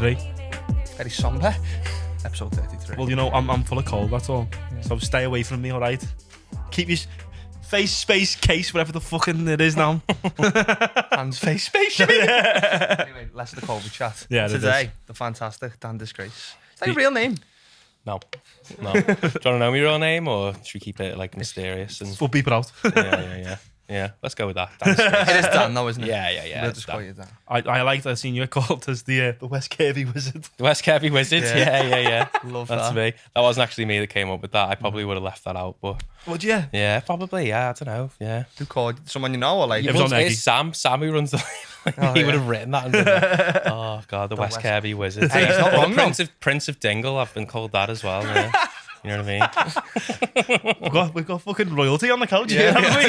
33. Very somber. Episode 33. Well, you know, I'm full of cold, that's all. Yeah. So stay away from me, alright? Keep your face, space, case, whatever the fucking it is now. Hands, face, space, you mean? Anyway, less of the COVID chat. Yeah, it Today, the fantastic Dan Disgrace. Is that your real name? No. Do you want to know my real name, or should we keep it like mysterious? And We'll beep it out. yeah. Let's go with that. Dan Disgrace. It is Dan though, isn't it? Yeah. We'll it's just Dan. call you Dan. I liked, I seen you called as the West Kirkby Wizard. The West Kirkby Wizards. Yeah. Love That's that. me. That wasn't actually me that came up with that. I probably would have left that out, but Would you? yeah, probably. Yeah, I don't know. Yeah. Who called? Someone you know or like? It was on Eggy. It's Sam who runs the. Oh, he yeah. would have written that. And oh god, the West West- Kirkby Wizards. Hey, he's not wrong, Prince of Dingle. I've been called that as well. Yeah. You know what I mean? We've got fucking royalty on the couch Yeah, here, haven't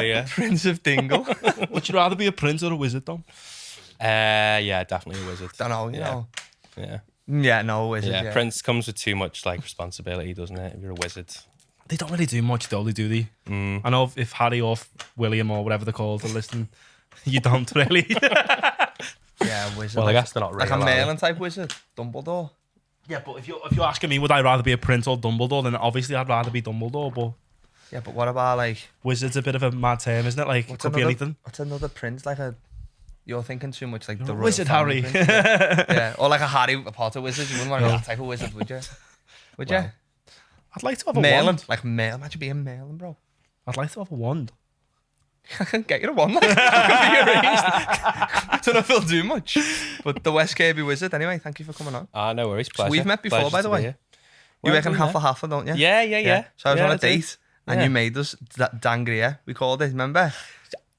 we? Yeah. Prince of Dingle. Would you rather be a prince or a wizard, though? Yeah, definitely a wizard. Don't know, you know. Yeah. Yeah, no, is it? Yeah, Yeah. Prince comes with too much like responsibility, doesn't it? If you're a wizard. They don't really do much, though, do they? I know if Harry or William or whatever they're called are listening, you don't really. Yeah, wizard. Well, I guess they're not like real. a are they? Merlin type wizard. Dumbledore. Yeah, but if you're asking me, would I rather be a prince or Dumbledore, then obviously I'd rather be Dumbledore, but Yeah, but what about like? wizard's a bit of a mad term, isn't it? Like, it What's could be another- anything. What's another prince? Like a. You're thinking too much like the royal Wizard family Harry. prince, yeah. Or like a Harry Potter wizard. You wouldn't want to be that type of wizard, would you? Would you? Well, I'd like to have a Merlin, wand. like Merlin. Imagine being Merlin, bro. I'd like to have a wand. I can get you a wand. Like, it can be arranged. Don't know if it'll do much. But the West Kirkby Wizard, anyway, thank you for coming on. No worries. Pleasure. we've met before, Pleasure by the to way. be here. You Well, reckon we half met. a half, don't you? Yeah. So I was on a I do. date and Yeah. you made us that Dan-Gria, we called it, remember?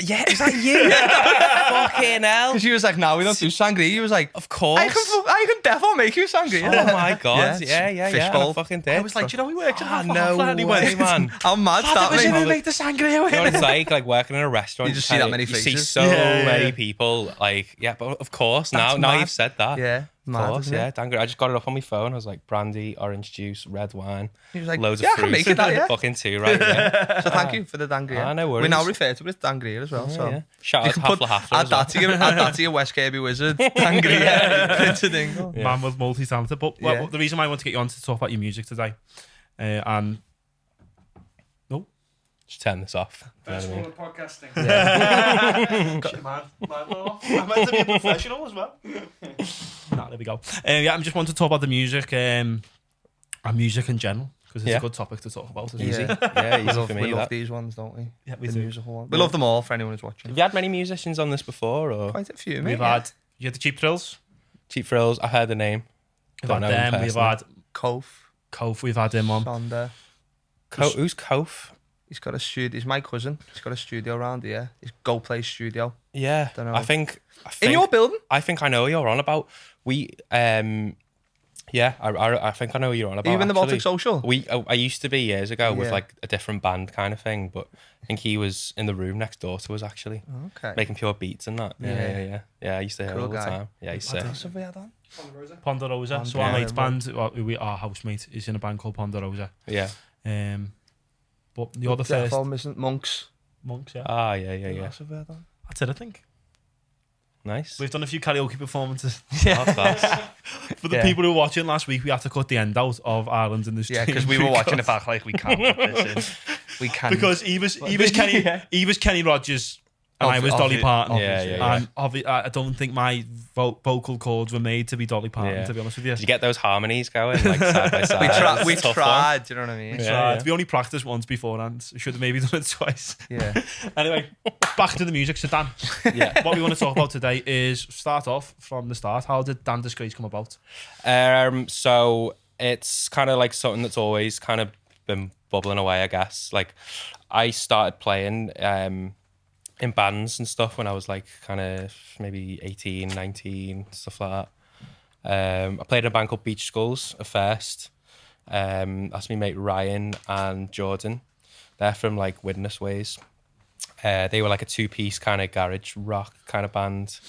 Yeah, is that you? Fucking hell. Because she was like, no, we don't do sangria. You was like, Of course. I can definitely make you sangria. Oh my god. Yeah. Fishbowl. I fucking did. I was like, do you know he works at half a no half and he went, way, man. How mad that was made gonna me. make the sangria You know what with it's like working in a restaurant. You just see that many You see faces. so Yeah. many people. Like, yeah, but of course, now mad. you've said that. Yeah, Of mad, course, isn't it? yeah. Dan-Gria. I just got it up on my phone. I was like, brandy, orange juice, red wine, He was like, loads yeah, of I fruit. can make it that, yeah. Fucking two, right? Yeah. So thank you for the Dan-Gria. No worries. We now refer to it as Dan-Gria as well. So yeah. Shout you out can to put Hafla add that to your West Kirkby Wizard, Dan-Gria, Prince of Dingle. Man was multi-talented. But Yeah. the reason why I want to get you on to talk about your music today, and Just turn this off. You know First what I rule mean? of podcasting. I'm meant to be a professional as well. There we go. I just want to talk about the music, and music in general, because it's Yeah. a good topic to talk about. Isn't Easy. it? Yeah, We easy love, for we me. love That. these ones, don't we? Yeah, we The do. musical ones. We love them all for anyone who's watching. Have you had many musicians on this before, or Quite a few, mate. We've yeah. had you had the Cheap Thrills. Cheap Thrills? I heard the name. We've Don't had know him them. We've personally. had Kof, Kof. We've had him on. Sonda. Who's Kof? He's got a studio. He's my cousin. He's got a studio around here. He's Go Play Studio. Yeah, Dunno. I think In your building? I think I know what you're on about. We, yeah, I think I know what you're on about. Are you in the Baltic actually. Social? I used to be years ago with Yeah. like a different band kind of thing, but I think he was in the room next door to us actually, Okay. making pure beats and that. Yeah. I used to hear it Cool all the guy. time. Yeah, he's sick. What have we had on? Ponderosa. So our Ponderosa. mate's band, our housemate, is in a band called Ponderosa. Yeah. But you're the first. Defo, isn't Monks. Monks, yeah. Yeah. What else have we had on? That's it, I think. Nice. We've done a few karaoke performances. Oh, class. For the Yeah. people who were watching last week, we had to cut the end out of Ireland in the stream. Yeah, because we were watching it back like we can't put this in. We can. Because he was Kenny Rogers and I was Dolly Parton. Yeah. And I don't think my vocal cords were made to be Dolly Parton, Yeah. to be honest with you. Did you get those harmonies going like side by side? we It's a tough tried, do you know what I mean? We Yeah, tried. yeah. We only practiced once beforehand. Should have maybe done it twice. Yeah. Anyway, back to the music. So Dan, one. Yeah. what we want to talk about today is start off from the start. How did Dan Disgrace come about? So it's kind of like something that's always kind of been bubbling away, I guess. Like I started playing in bands and stuff when I was like kind of maybe 18, 19, stuff like that. I played in a band called Beach Skulls at first. That's my mate Ryan and Jordan. They're from like Witness Ways. They were like a two-piece kind of garage rock kind of band.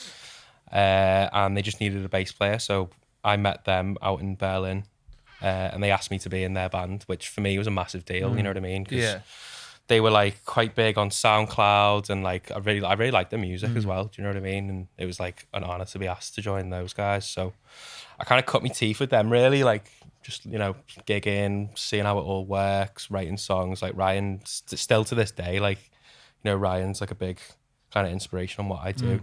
And they just needed a bass player. So I met them out in Berlin. And they asked me to be in their band, which for me was a massive deal. You know what I mean? 'Cause Yeah. they were like quite big on SoundCloud, and like I really liked their music as well. Do you know what I mean? And it was like an honor to be asked to join those guys. So I kind of cut my teeth with them, really, like just, you know, gigging, seeing how it all works, writing songs. Like Ryan, still to this day, like, you know, Ryan's like a big kind of inspiration on what I do,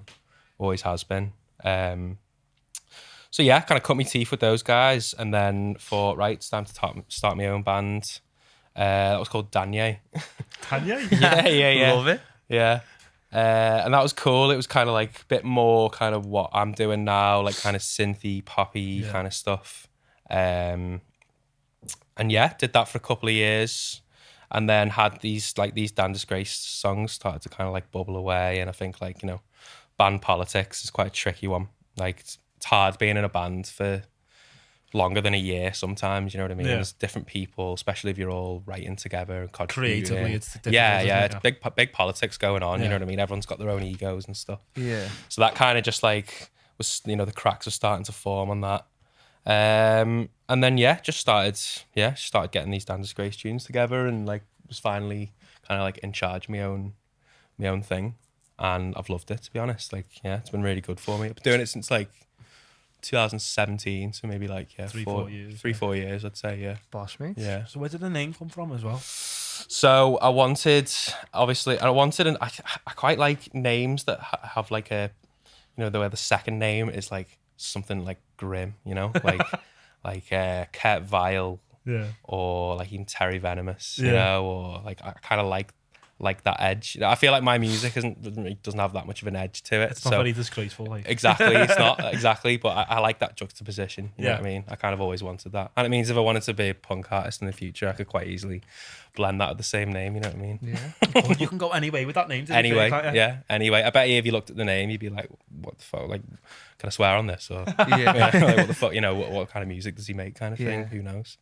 always has been. So yeah, kind of cut my teeth with those guys, and then thought, right, it's time to start my own band. That was called DanGria. DanGria? Yeah. Love it. Yeah. And that was cool. It was kind of like a bit more kind of what I'm doing now, like kind of synthy, poppy kind of stuff. And yeah, did that for a couple of years, and then had these Dan Disgrace songs started to kind of like bubble away. And I think, like, you know, band politics is quite a tricky one. Like it's hard being in a band for longer than a year sometimes, you know what I mean? There's different people, especially if you're all writing together and contributing. Creatively, it's difficult. It's big politics going on, you know what I mean? Everyone's got their own egos and stuff. Yeah. So that kind of just like was, you know, the cracks are starting to form on that. And then just started getting these Dan Disgrace tunes together, and like was finally kind of like in charge of my own thing, and I've loved it, to be honest. Like, yeah, it's been really good for me. I've been doing it since like 2017, so maybe like 3-4 years. 3-4 years, I'd say. Yeah. Boss mate. Yeah. So where did the name come from as well? So I wanted, and I quite like names that have like a, you know, the way the second name is like something like grim, you know, like Kurt Vile, or like even Terry Venomous, you know, or like I kind of like that edge. You know, I feel like my music doesn't have that much of an edge to it. It's not very disgraceful. Like. Exactly, it's not exactly, but I like that juxtaposition. You know what I mean? I kind of always wanted that, and it means if I wanted to be a punk artist in the future, I could quite easily blend that with the same name. You know what I mean? Yeah. You can go anyway with that name. Anyway, Anyway, I bet you if you looked at the name, you'd be like, "What the fuck? Like, can I swear on this?" Or like, what the fuck? You know, what kind of music does he make? Kind of thing. Who knows?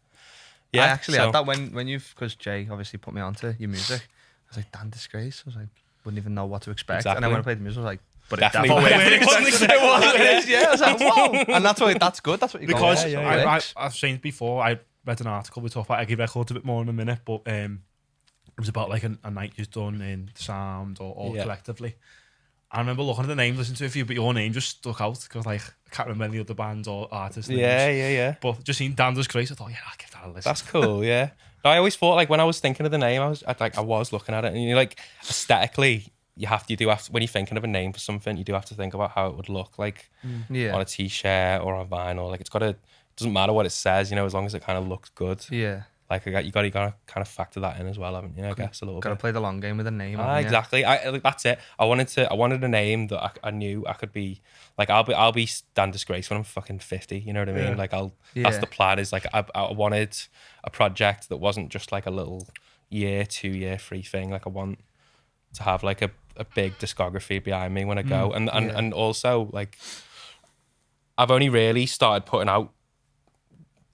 Yeah, I actually had that when because Jay obviously put me onto your music. I was like, Dan Disgrace. I was like, wouldn't even know what to expect. Exactly. And then when I played the music, I was like, but Definitely it definitely wasn't is. Yeah, I was like, whoa. And that's good. That's what you because got. I've seen before. I read an article. We talk about Eggy Records a bit more in a minute, but it was about like a night you've done in sound or collectively. I remember looking at the name, listening to a few, but your name just stuck out because like I can't remember any other bands or artists. Yeah. But just seeing Dan Disgrace, I thought, I'll give that a listen. That's cool. Yeah. No, I always thought, like, when I was thinking of the name, I was looking at it, and you're like, aesthetically, you do have to, when you're thinking of a name for something, you do have to think about how it would look like on a t-shirt or on vinyl. Like, it doesn't matter what it says, you know, as long as it kind of looks good. Yeah. Like, you got to kind of factor that in as well, haven't you? I guess a little bit. Got to play the long game with a name. Exactly. That's it. I wanted a name that I knew I could be. Like, I'll be Dan Disgrace when I'm fucking 50. You know what I mean? Like, that's the plan. Is like I wanted a project that wasn't just like a little 2-year free thing. Like, I want to have like a big discography behind me when I go, and also like I've only really started putting out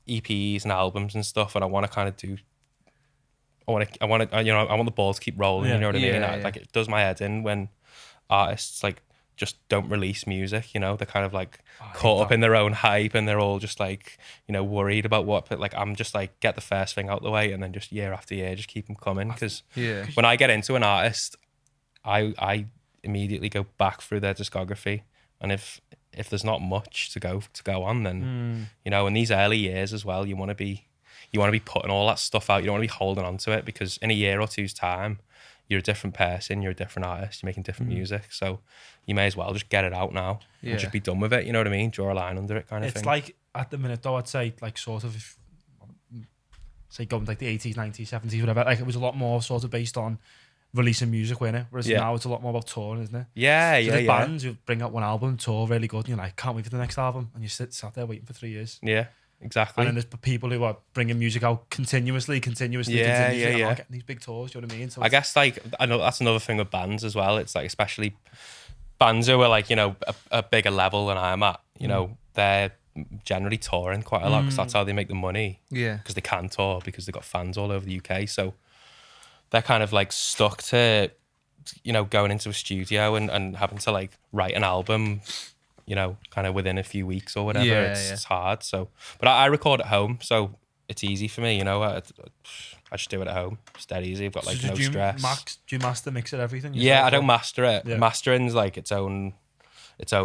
EPs and albums and stuff, and I want to kind of do. I want the ball to keep rolling. You know what I mean? Like, it does my head in when artists like just don't release music. You know, they're kind of like caught up in their own hype, and they're all just like, you know, worried about what. But like, I'm just like, get the first thing out the way, and then just year after year, just keep them coming. Because when I get into an artist, I immediately go back through their discography, and if there's not much to go on, then you know, in these early years as well, you want to be putting all that stuff out. You don't want to be holding on to it, because in a year or two's time, you're a different person, you're a different artist, you're making different music. So you may as well just get it out now and just be done with it. You know what I mean? Draw a line under it, kind of thing. It's like at the minute though, I'd say like sort of, say going like the 80s, 90s, 70s, whatever. Like, it was a lot more sort of based on releasing music, wasn't it? Whereas now it's a lot more about touring, isn't it? There's bands who bring out one album, tour really good, and you're like, can't wait for the next album, and you sat there waiting for 3 years. Yeah, exactly. And then there's people who are bringing music out continuously, and are getting these big tours. Do you know what I mean? So I guess like I know that's another thing with bands as well. It's like, especially bands who are like, you know, a bigger level than I'm at. You know, they're generally touring quite a lot, because that's how they make the money. Yeah, because they can tour because they've got fans all over the UK. So they're kind of like stuck to, you know, going into a studio and having to like write an album, you know, kind of within a few weeks or whatever. It's hard. So, but I record at home, so it's easy for me, you know. I just do it at home. It's dead easy. I've got like no stress. Do you master, mix it, everything? Yeah, I don't master it. Yeah. Mastering's like its own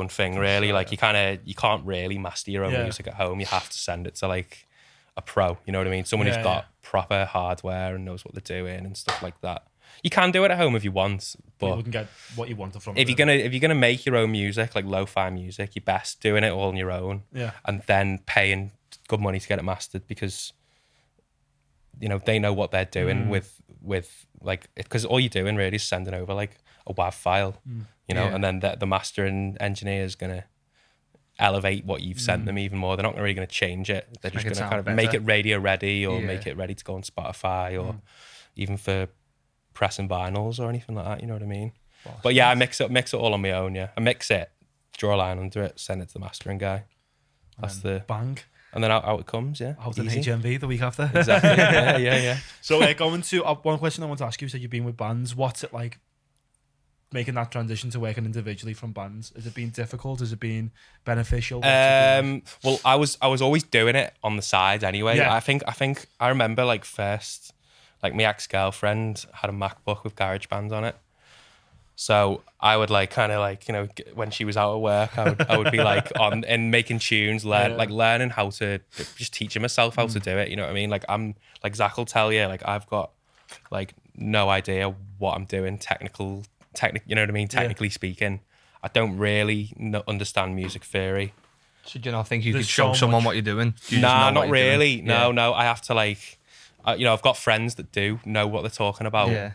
thing, really. Like you can't really master your own music at home. You have to send it to like a pro. You know what I mean? Someone who's got proper hardware and knows what they're doing and stuff like that. You can do it at home if you want, but you wouldn't get what you want from it. If you're gonna make your own music, like lo-fi music, you're best doing it all on your own. Yeah. And then paying good money to get it mastered, because you know they know what they're doing with like, because all you're doing really is sending over like a WAV file, you know, and then the mastering engineer is gonna elevate what you've sent them even more. They're not really gonna change it. They're just gonna kind of make it radio ready, or make it ready to go on Spotify, or even for pressing vinyls or anything like that. You know what I mean? Awesome. But yeah, I mix it all on my own. Yeah, I mix it, draw a line under it, send it to the mastering guy. That's the bang. And then out it comes, yeah. Out in HMV the week after. Exactly. Yeah. So going to one question I want to ask you. So you've been with bands. What's it like making that transition to working individually from bands? Has it been difficult? Has it been beneficial? Well, I was always doing it on the side anyway. Yeah. I think I remember like first, like my ex-girlfriend had a MacBook with GarageBand on it. So I would like kind of like, you know, when she was out of work, I would be like on and making tunes, learning how to just teaching myself how to do it. You know what I mean? Like I'm like Zach will tell you, like I've got like no idea what I'm doing you know what I mean? Technically speaking, I don't really understand music theory. So do you not think you could show someone what you're doing? Nah, not really. No. I have to like, you know, I've got friends that do know what they're talking about. Yeah.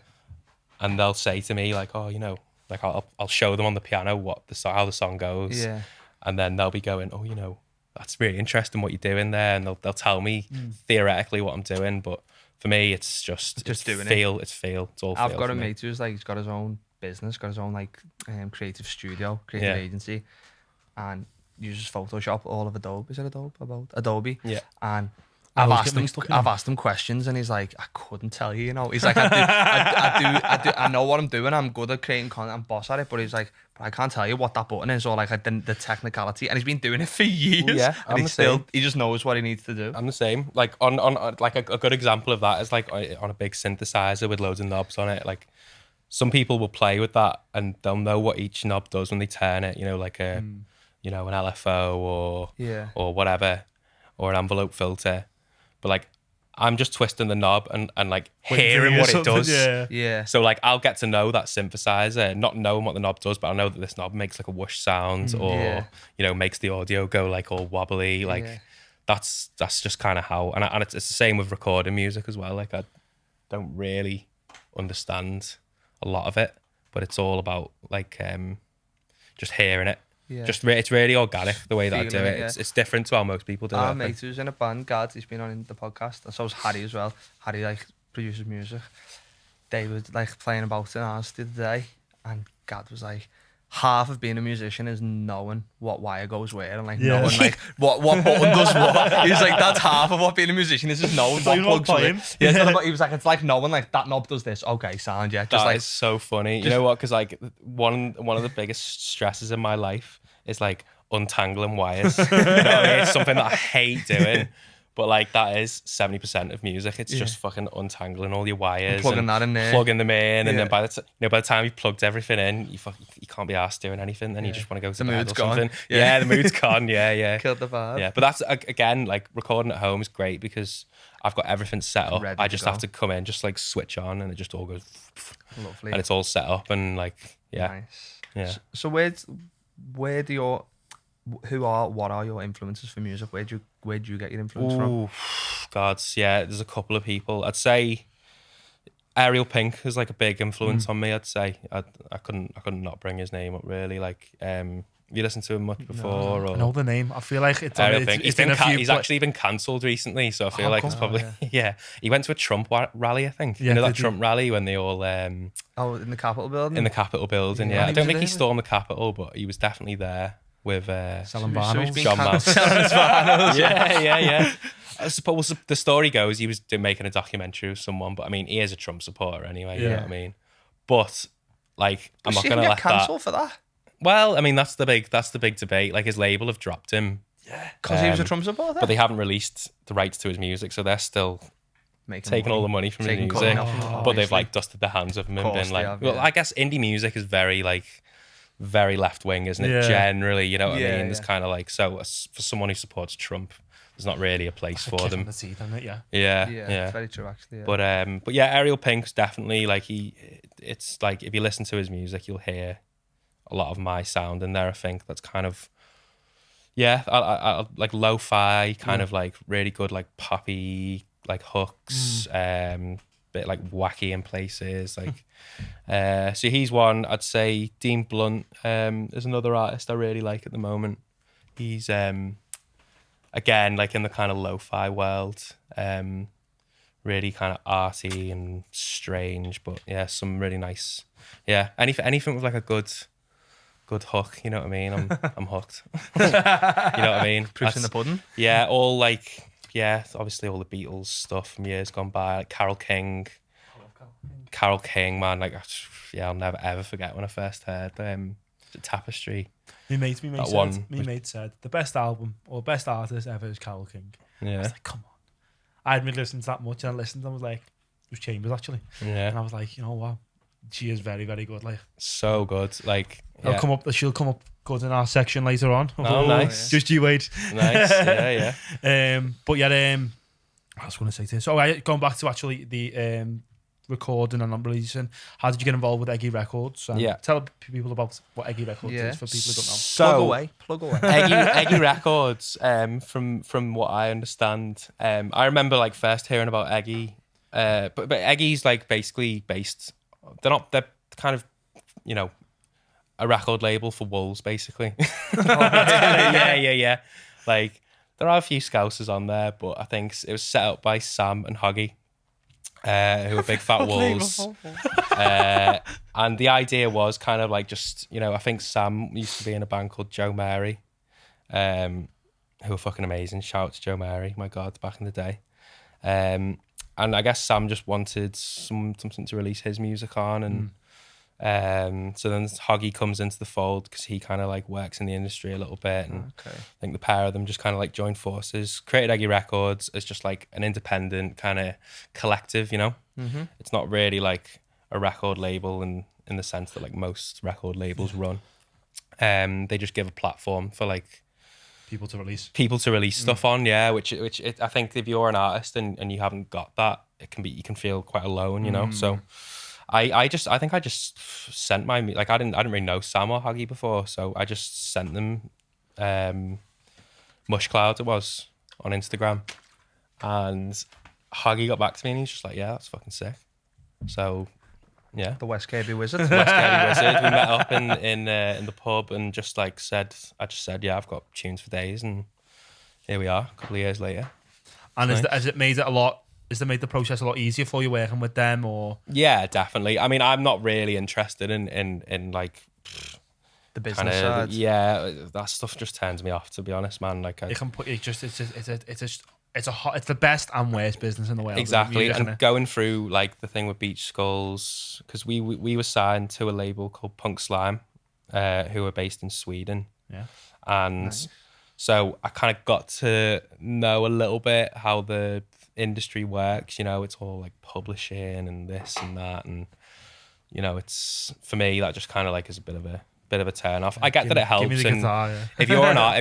And they'll say to me like, oh, you know, like I'll show them on the piano how the song goes. Yeah. And then they'll be going, oh, you know, that's really interesting what you're doing there. And they'll tell me theoretically what I'm doing. But for me, it's just doing it. It's feel. It's all feel. I've got a mate who's like, he's got his own business, got his own like creative studio, creative agency, and uses Photoshop, all of Adobe. Is it Adobe? Adobe. Yeah. And I've asked him questions, and he's like, I couldn't tell you, you know. He's like, I know what I'm doing. I'm good at creating content. I'm boss at it. But he's like, but I can't tell you what that button is, or like the technicality. And he's been doing it for years. Yeah, and he just knows what he needs to do. I'm the same. Like on like a good example of that is like on a big synthesizer with loads of knobs on it. Like some people will play with that and they'll know what each knob does when they turn it. You know, like a you know, an LFO or whatever, or an envelope filter. But like, I'm just twisting the knob and like hearing what it does. Yeah. So like, I'll get to know that synthesizer, not knowing what the knob does, but I know that this knob makes like a whoosh sound, or you know, makes the audio go like all wobbly. Like that's just kind of how. And it's the same with recording music as well. Like I don't really understand a lot of it, but it's all about like just hearing it. Yeah. It's really organic the way that I do it. It's different to how most people do it. Our mate who's in a band, Gad, he's been on the podcast, and so was Harry as well. Harry like produces music. They were like playing about in ours the other day, and Gad was like, half of being a musician is knowing what wire goes where, and like knowing like what button does what. He was like, that's half of what being a musician is, just knowing what plugs in. Yeah, he was like, it's like knowing like that knob does this. Okay, sound, yeah. Just that is so funny. You know what? Because like one of the biggest stresses in my life is like untangling wires. You know what I mean? It's something that I hate doing. But like that is 70% of music. It's just fucking untangling all your wires, and plugging that in there, plugging them in, and then by the time you plugged everything in, you can't be arsed doing anything. Then you just want to go to bed or something. Yeah, the mood's gone. Yeah. Killed the vibe. Yeah, but that's again like recording at home is great because I've got everything set up. I just have to come in, just like switch on, and it just all goes. Lovely. And it's all set up and like nice. Yeah. So what are your influences for music? Where do you get your influence from? God, yeah, there's a couple of people. I'd say Ariel Pink is like a big influence on me. I'd say I couldn't not bring his name up really. Like, have you listened to him much before? I know the name. I feel like it's Ariel Pink. He's actually been cancelled recently, so I feel like it's probably He went to a Trump rally, I think. You know that Trump rally when they all in the Capitol building. In the Capitol building, yeah. I don't think he stormed the Capitol, but he was definitely there. With selling vinyls, John Mouse. Selling his vinyls. Yeah. I suppose the story goes he was making a documentary with someone, but I mean he is a Trump supporter anyway. You know what I mean? But like, I'm not gonna let cancelled for that. Well, I mean that's the big debate. Like his label have dropped him Because he was a Trump supporter. But they haven't released the rights to his music, so they're still taking all the money from his music. But they've like dusted their hands of him and been like, well, I guess indie music is very left wing, isn't it? Generally, you know what I mean? It's kind of like, so for someone who supports Trump, there's not really a place for them. The teeth, isn't it? Yeah. It's very true, actually. But yeah, Ariel Pink's definitely like it's like if you listen to his music, you'll hear a lot of my sound in there. I think that's kind of I like lo-fi, kind of like really good like poppy like hooks, bit like wacky in places. Like so he's one. I'd say Dean Blunt is another artist I really like at the moment. He's again, like in the kind of lo-fi world, really kind of arty and strange, but yeah, some really nice. Yeah, anything with like a good hook, you know what I mean? I'm hooked. You know what I mean? Proofs in the pudding. Yeah, all like obviously all the Beatles stuff from years gone by, like Carole King. Carole King, man, like I'll never ever forget when I first heard the Tapestry. My mate said the best album or best artist ever is Carole King. Yeah. I was like, come on. I hadn't been listening to that much, and I listened and I was like, it was Chambers actually. Yeah. And I was like, you know what? She is very, very good. Like so good. Like she'll come up good in our section later on. Oh, nice. Just you wait. Nice. Yeah. But yeah, I was going to say this. So going back to actually the recording and releasing, how did you get involved with Eggy Records? Tell people about what Eggy Records is for people who don't know. So, plug away. Eggy Records, from what I understand, I remember like first hearing about Eggy, but Eggy's like basically based. They're kind of, you know, a record label for wolves, basically. Yeah. Like there are a few Scousers on there, but I think it was set up by Sam and Hoggy, who are big fat wolves. And the idea was kind of like just, you know, I think Sam used to be in a band called Joe Mary, who are fucking amazing. Shout out to Joe Mary, my God, back in the day. And I guess Sam just wanted something to release his music on, and so then Hoggy comes into the fold because he kind of like works in the industry a little bit, and I think the pair of them just kind of like joined forces, created Eggy Records as just like an independent kind of collective, you know. It's not really like a record label in the sense that like most record labels run. They just give a platform for like people to release stuff on, which I think if you're an artist and you haven't got that, you can feel quite alone, you know. So I think I just sent my, like I didn't really know Sam or Hoggy before, so I just sent them Mush Clouds it was on Instagram, and Hoggy got back to me and he's just like, yeah, that's fucking sick. So yeah, the West Kirkby Wizard. We met up in the pub and just like said, yeah, I've got tunes for days, and here we are a couple of years later. And has it made the process a lot easier for you working with them, or? Yeah, definitely. I mean, I'm not really interested in like the business side. Yeah, that stuff just turns me off, to be honest, man. Like it's the best and worst business in the world. Exactly. And going through like the thing with Beach Skulls, because we were signed to a label called Punk Slime, who are based in Sweden. Yeah. And so I kind of got to know a little bit how the industry works. You know, it's all like publishing and this and that, and you know, it's, for me, that just kind of like is a bit of a turn off. I get that it helps. Give me the guitar, if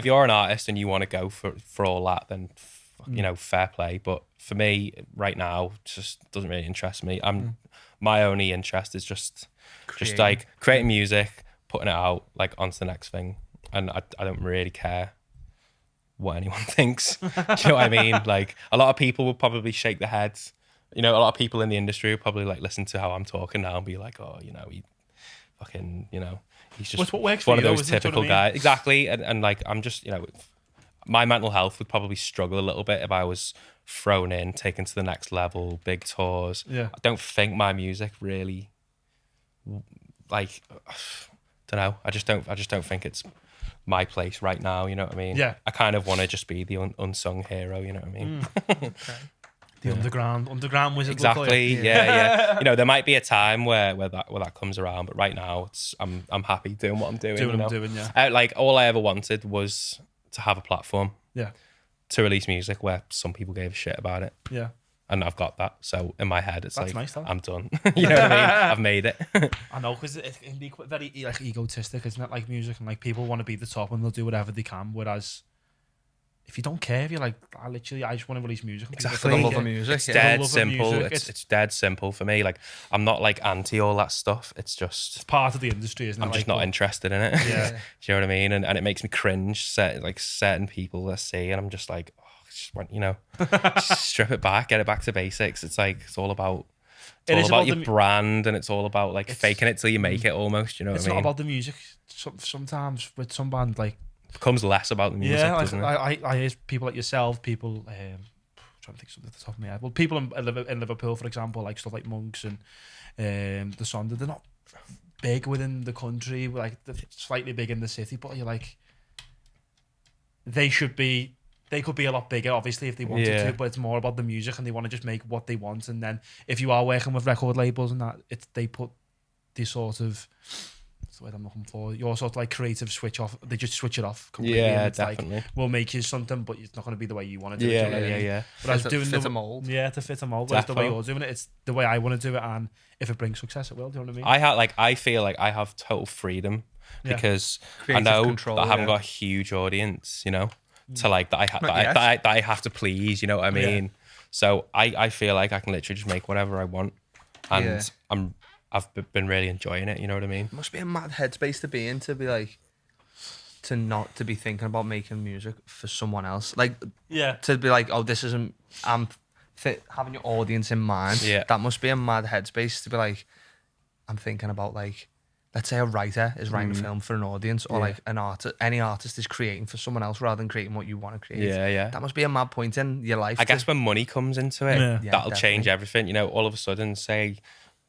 you're an artist and you want to go for all that, then you know, fair play. But for me right now, it just doesn't really interest me. My only interest is just like creating music, putting it out like onto the next thing, and I don't really care what anyone thinks. Do you know what I mean? Like a lot of people will probably shake their heads. You know, a lot of people in the industry will probably like listen to how I'm talking now and be like, oh, you know, he fucking, you know, he's just what works one for of you, those typical guys. Exactly. And like, I'm just, you know, my mental health would probably struggle a little bit if I was thrown in, taken to the next level, big tours. Yeah. I don't think my music really, like, don't know. I just don't think it's my place right now. You know what I mean? Yeah. I kind of want to just be the unsung hero. You know what I mean? The underground wizard. Exactly. Yeah. You know, there might be a time where that comes around, but right now I'm happy doing what I'm doing. Yeah. Like all I ever wanted was to have a platform. Yeah. To release music where some people gave a shit about it. Yeah. And I've got that. So in my head, it's That's like, nice, though. I'm done. You know what I mean? I've made it. I know, because it can be very like egotistic, isn't it? Like music, and like people want to be the top and they'll do whatever they can. Whereas if you don't care, if you're like, I just want to release music. Exactly. For the love of music. It's dead simple. It's dead simple for me. Like, I'm not like anti all that stuff. It's just... It's part of the industry, isn't it? I'm just not interested in it. Yeah. Do you know what I mean? And it makes me cringe, certain people that see, and I'm just like, oh, just want, you know, just strip it back, get it back to basics. It's like, it's all about... It's all about your brand, and it's all about like faking it till you make it almost, you know what I mean? It's not about the music. Sometimes with some band, like... It becomes less about the music, doesn't it? I hear people like yourself, people... trying to think something at the top of my head. Well, people in Liverpool, for example, like stuff like Monks and the Sonder, they're not big within the country, like they're slightly big in the city, but you're like... They could be a lot bigger, obviously, if they wanted to, but it's more about the music, and they want to just make what they want. And then if you are working with record labels and that, they put these sort of, that's the word I'm looking for, your sort of like creative switch off. They just switch it off completely. Yeah, and it's definitely. Like, we'll make you something, but it's not going to be the way you want to do it. Yeah. But I was doing fit a mold. Yeah, to fit a mold. But it's the way you're doing it. It's the way I want to do it, and if it brings success, it will. Do you know what I mean? I feel like I have total freedom because Creative I know control, that I haven't got a huge audience, you know. To like that I have to please, you know what I mean? Yeah. So I feel like I can literally just make whatever I want, and I've been really enjoying it, you know what I mean? It must be a mad headspace to be in, to be like, to not to be thinking about making music for someone else, like to be like, oh, this isn't, having your audience in mind. That must be a mad headspace to be like, I'm thinking about like, let's say a writer is writing a film for an audience, or like any artist is creating for someone else rather than creating what you want to create. Yeah. That must be a mad point in your life. I guess when money comes into it, that'll definitely change everything. You know, all of a sudden, say,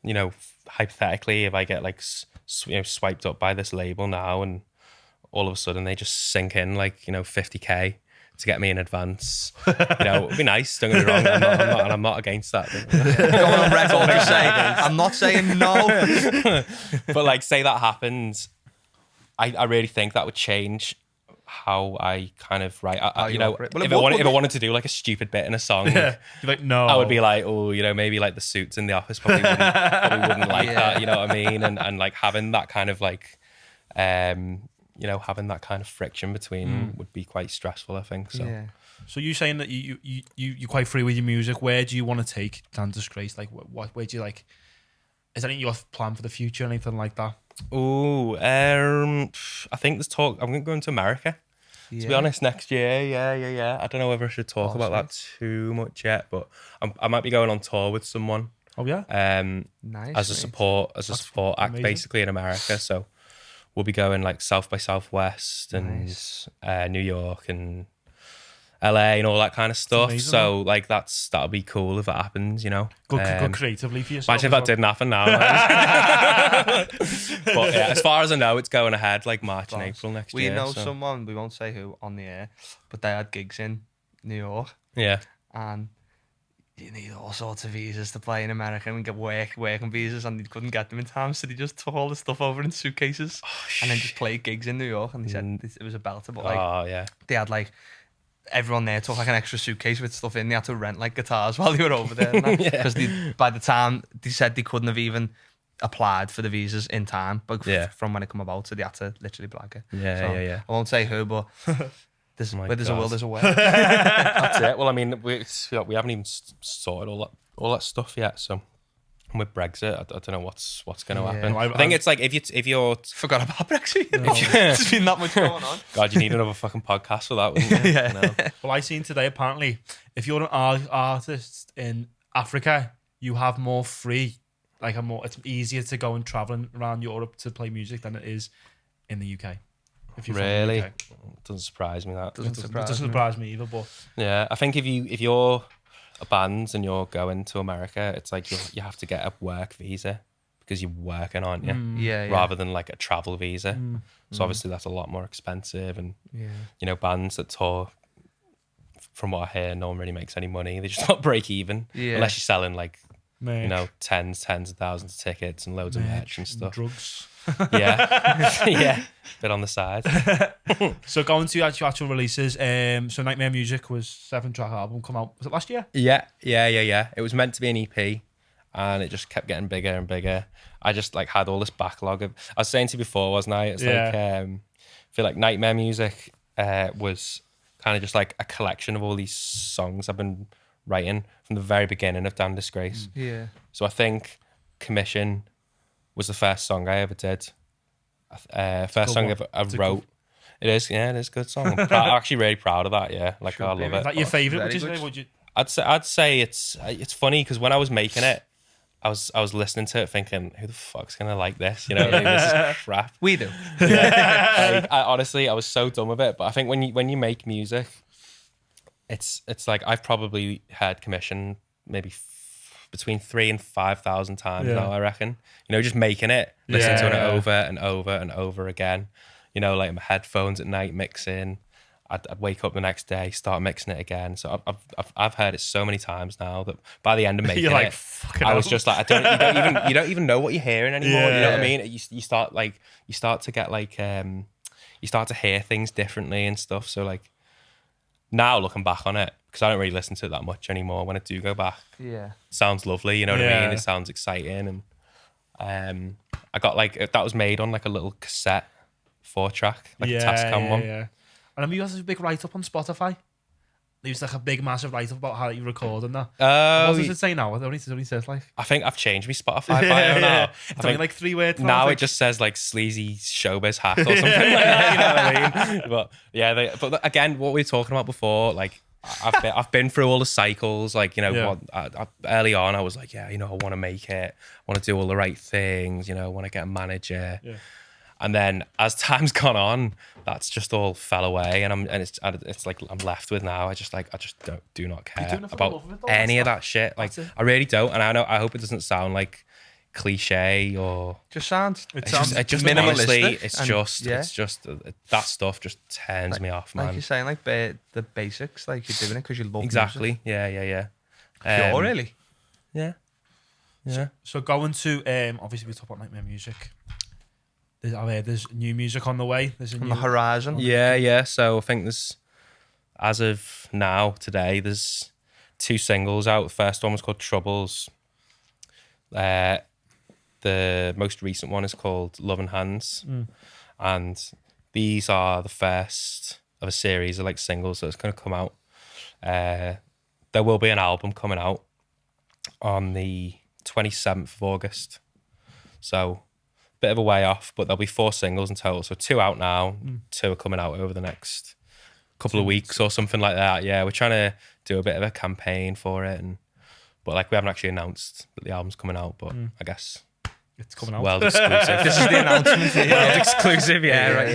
you know, hypothetically, if I get like swiped up by this label now, and all of a sudden they just sink in like, you know, 50k to get me in advance. You know, it'd be nice, don't get me wrong. I'm not against that. Going on record to say, I'm not saying no. But like, say that happens, I really think that would change how I kind of write. You know, if I wanted to do like a stupid bit in a song, you're like, no, I would be like, oh, you know, maybe like the Suits in The Office probably wouldn't like that. You know what I mean? And like having that kind of like, you know, having that kind of friction between would be quite stressful, I think. So, So you saying that you're quite free with your music. Where do you want to take Dan Disgrace? Like, where do you like? Is there anything you have planned for the future, or anything like that? Oh, I think there's talk. I'm going to America. To be honest, next year. Yeah. I don't know whether I should talk about that too much yet, but I might be going on tour with someone. Oh yeah. Nice. As a support act, amazing. Basically in America. So we'll be going like South by Southwest and New York and LA and all that kind of stuff. Amazing, so like that'll be cool if that happens, you know. Good creatively for yourself. Imagine if that didn't happen now. But yeah, as far as I know, it's going ahead like March and April next year. We know someone, we won't say who on the air, but they had gigs in New York. Yeah. And you need all sorts of visas to play in America and get working visas, and they couldn't get them in time, so they just took all the stuff over in suitcases and then just played gigs in New York. And they said it was a belter, but like they had like everyone there took like an extra suitcase with stuff in. They had to rent like guitars while they were over there, because by the time they said they couldn't have even applied for the visas in time, but from when it come about, so they had to literally blag it. Yeah. I won't say who, but where there's a will, there's a way. That's it. Well, I mean, we haven't even sorted all that stuff yet. So, and with Brexit, I don't know what's going to happen. I think it's like if you're forgot about Brexit. No. There's been that much going on. God, you need another fucking podcast for that, wouldn't you? No. Well, I seen today apparently, if you're an artist in Africa, you have more free. Like it's easier to go and traveling around Europe to play music than it is in the UK. If you're really, from the UK. It doesn't surprise me. That doesn't surprise me either. But yeah, I think if you're a band and you're going to America, it's like you have to get a work visa because you're working, aren't you? Rather than like a travel visa. So obviously that's a lot more expensive, and you know, bands that tour, from what I hear, no one really makes any money. They just not break even unless you're selling like Merch. You know, tens of thousands of tickets and loads of merch and stuff. Drugs. Yeah. Yeah. Bit on the side. So going to actual releases, so Nightmare Music was 7-track album, come out, was it last year? Yeah. It was meant to be an EP and it just kept getting bigger and bigger. I just like had all this backlog of, I was saying to you before, wasn't I? It's like, I feel like Nightmare Music was kind of just like a collection of all these songs I've been writing from the very beginning of Dan Disgrace. Yeah. So I think Commission was the first song I ever did. First song I wrote. It is a good song. I'm actually really proud of that. Yeah, like I love it. Is that your favourite? Would you? I'd say it's funny because when I was making it, I was listening to it thinking, who the fuck's gonna like this? You know, like, this is crap. We do. Yeah. Honestly, I was so done with it. But I think when you make music, it's like I've probably heard Commission maybe between 3,000 and 5,000 times now, I reckon. You know, just making it, listening to it over and over and over again. You know, like in my headphones at night, mixing. I'd wake up the next day, start mixing it again. So I've heard it so many times now that by the end of making like, it, I was just like, you don't even know what you're hearing anymore. You know what I mean? You start to get like you start to hear things differently and stuff. So like now looking back on it, because I don't really listen to it that much anymore. When I do go back, it sounds lovely. You know what I mean? It sounds exciting, and I got like that was made on like a little cassette 4-track, like a Tascam one. Yeah. And I mean, you have a big write-up on Spotify. There's like a big, massive write-up about how you record and that. What does it say now? It only says like... I think I've changed my Spotify bio now. It's only like 3 words. Now it just says like sleazy showbiz hack or something like that, you know what I mean? But yeah, but again, what we were talking about before, like I've been through all the cycles. Like, you know, early on I was like, I want to make it. I want to do all the right things. You know, I want to get a manager. Yeah. And then as time's gone on, that's just all fell away, and it's like I'm left with now. I just do not care about any of that shit. Like I really don't, and I hope it doesn't sound like cliche or just sounds. It just minimalistic. Honestly, it's just that stuff just turns me off, man. Like you're saying, like the basics, like you're doing it because you love exactly. Music. Yeah. Pure, really. Yeah. So going to obviously we talk about Nightmare Music. There's new music on the way. There's on the horizon. Yeah. So I think as of now, today, there's 2 singles out. The first one was called Troubles. The most recent one is called Loving Hands. And these are the first of a series of like singles that's going to come out. There will be an album coming out on the 27th of August. So bit of a way off, but there'll be 4 singles in total. So 2 out now, 2 are coming out over the next couple of weeks or something like that. Yeah, we're trying to do a bit of a campaign for it, but like we haven't actually announced that the album's coming out. But I guess it's coming out. World exclusive. This is the announcement. World exclusive. Yeah, right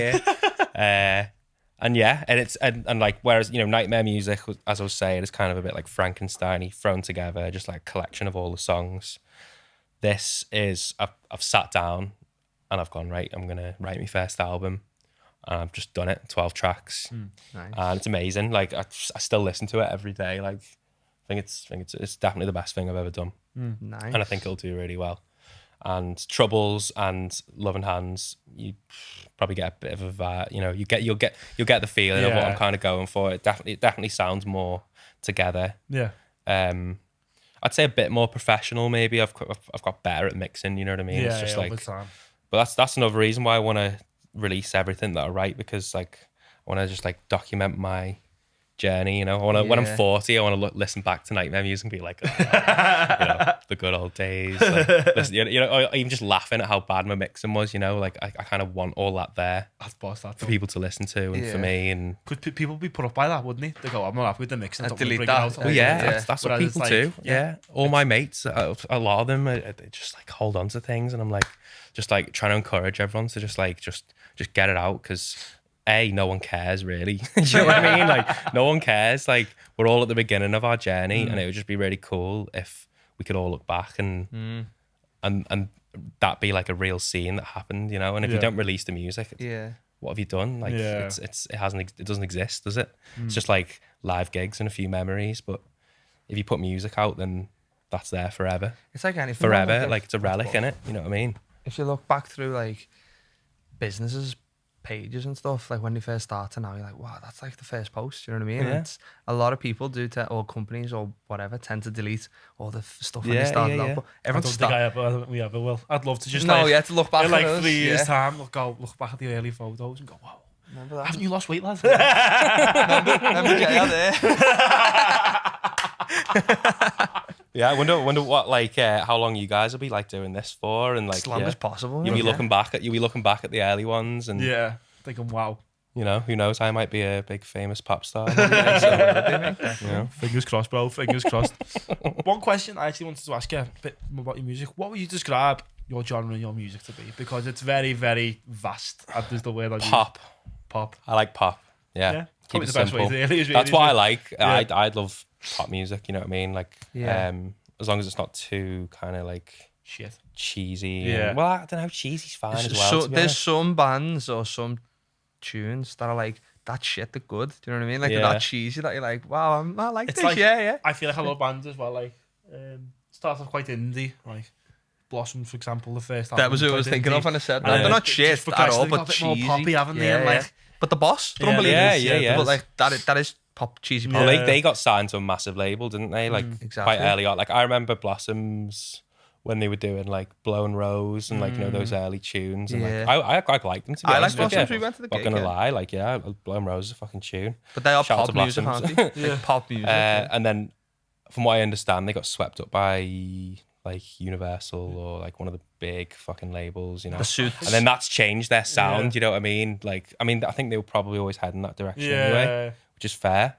here. And like whereas Nightmare Music, as I was saying, is kind of a bit like Frankenstein-y thrown together, just like a collection of all the songs. This is I've sat down. And I've gone, right, I'm going to write my first album. And I've just done it, 12 tracks. Nice. And it's amazing. Like, I still listen to it every day. Like, I think it's definitely the best thing I've ever done. Nice. And I think it'll do really well. And Troubles and Loving Hands, you probably get a bit of a vibe. You'll get the feeling of what I'm kind of going for. It definitely sounds more together. Yeah. I'd say a bit more professional, maybe. I've got better at mixing, you know what I mean? Yeah, it's just like... over time. But that's another reason why I want to release everything that I write, because like I want to just like document my journey. When I'm 40, I want to listen back to Nightmare Music and be like, the good old days. Like, listen, or even just laughing at how bad my mixing was. Like I kind of want all that there for people to listen to and for me. And could people be put up by that? Wouldn't they go, I'm not happy with the mixing. Delete that. That's what people do. Yeah, all my mates, a lot of them, they just like hold on to things, and I'm like. Just like trying to encourage everyone to just get it out, because no one cares really. You know what I mean? Like no one cares. Like we're all at the beginning of our journey, and it would just be really cool if we could all look back and that be like a real scene that happened. And if you don't release the music, what have you done? Like it doesn't exist, does it? It's just like live gigs and a few memories. But if you put music out, then that's there forever. It's like anything. Forever, like it's a relic, innit? You know what I mean? If you look back through like businesses pages and stuff, like when they first started, now you're like, wow, that's like the first post. You know what I mean? Yeah. It's a lot of people or companies or whatever tend to delete all the stuff when they started out. But I don't think we ever will. I'd love to just to look back in like at 3 years time, look back at the early photos and go, wow. Remember that? Haven't you lost weight, lad? Remember JR there? Yeah, I wonder what like how long you guys will be like doing this for, and like As long as possible. You'll be looking back at the early ones, and Thinking, wow. You know, who knows? I might be a big famous pop star. Fingers crossed, bro. Fingers crossed. One question I actually wanted to ask you a bit more about your music. What would you describe your genre and your music to be? Because it's very, very vast. That's the word I use. Pop. I like pop. Yeah. Keep it the best way. That's what I like. Yeah. I love pop music. You know what I mean? Like, as long as it's not too kind of like cheesy. Yeah. Well, I don't know. Cheesy's fine as well. So there's some bands or some tunes that are like, that shit, they're good. Do you know what I mean? Like they're not cheesy that you're like, wow, I like it's this. Like, yeah. I feel like a lot of bands as well. Like starts off quite indie. Like Blossom, for example, the first album. That was who I was thinking of when I said that. And they're not shit at all, but cheesy. More poppy, haven't they? And like, but the boss, they're unbelievable. Yeah. But like that is pop, cheesy pop. Well, they got signed to a massive label, didn't they? Like exactly. quite early on. Like I remember Blossoms when they were doing like Blown Rose and like you know those early tunes, and like I quite liked them. To be honest, I like Blossoms. We went to the gig. Not gonna lie, like Blown Rose is a fucking tune. But they are Shout pop music, aren't they? Like pop music. And then, from what I understand, they got swept up by like Universal or like one of the big fucking labels, you know. The Suits. And then that's changed their sound. You know what I mean? Like, I think they were probably always heading that direction anyway, which is fair.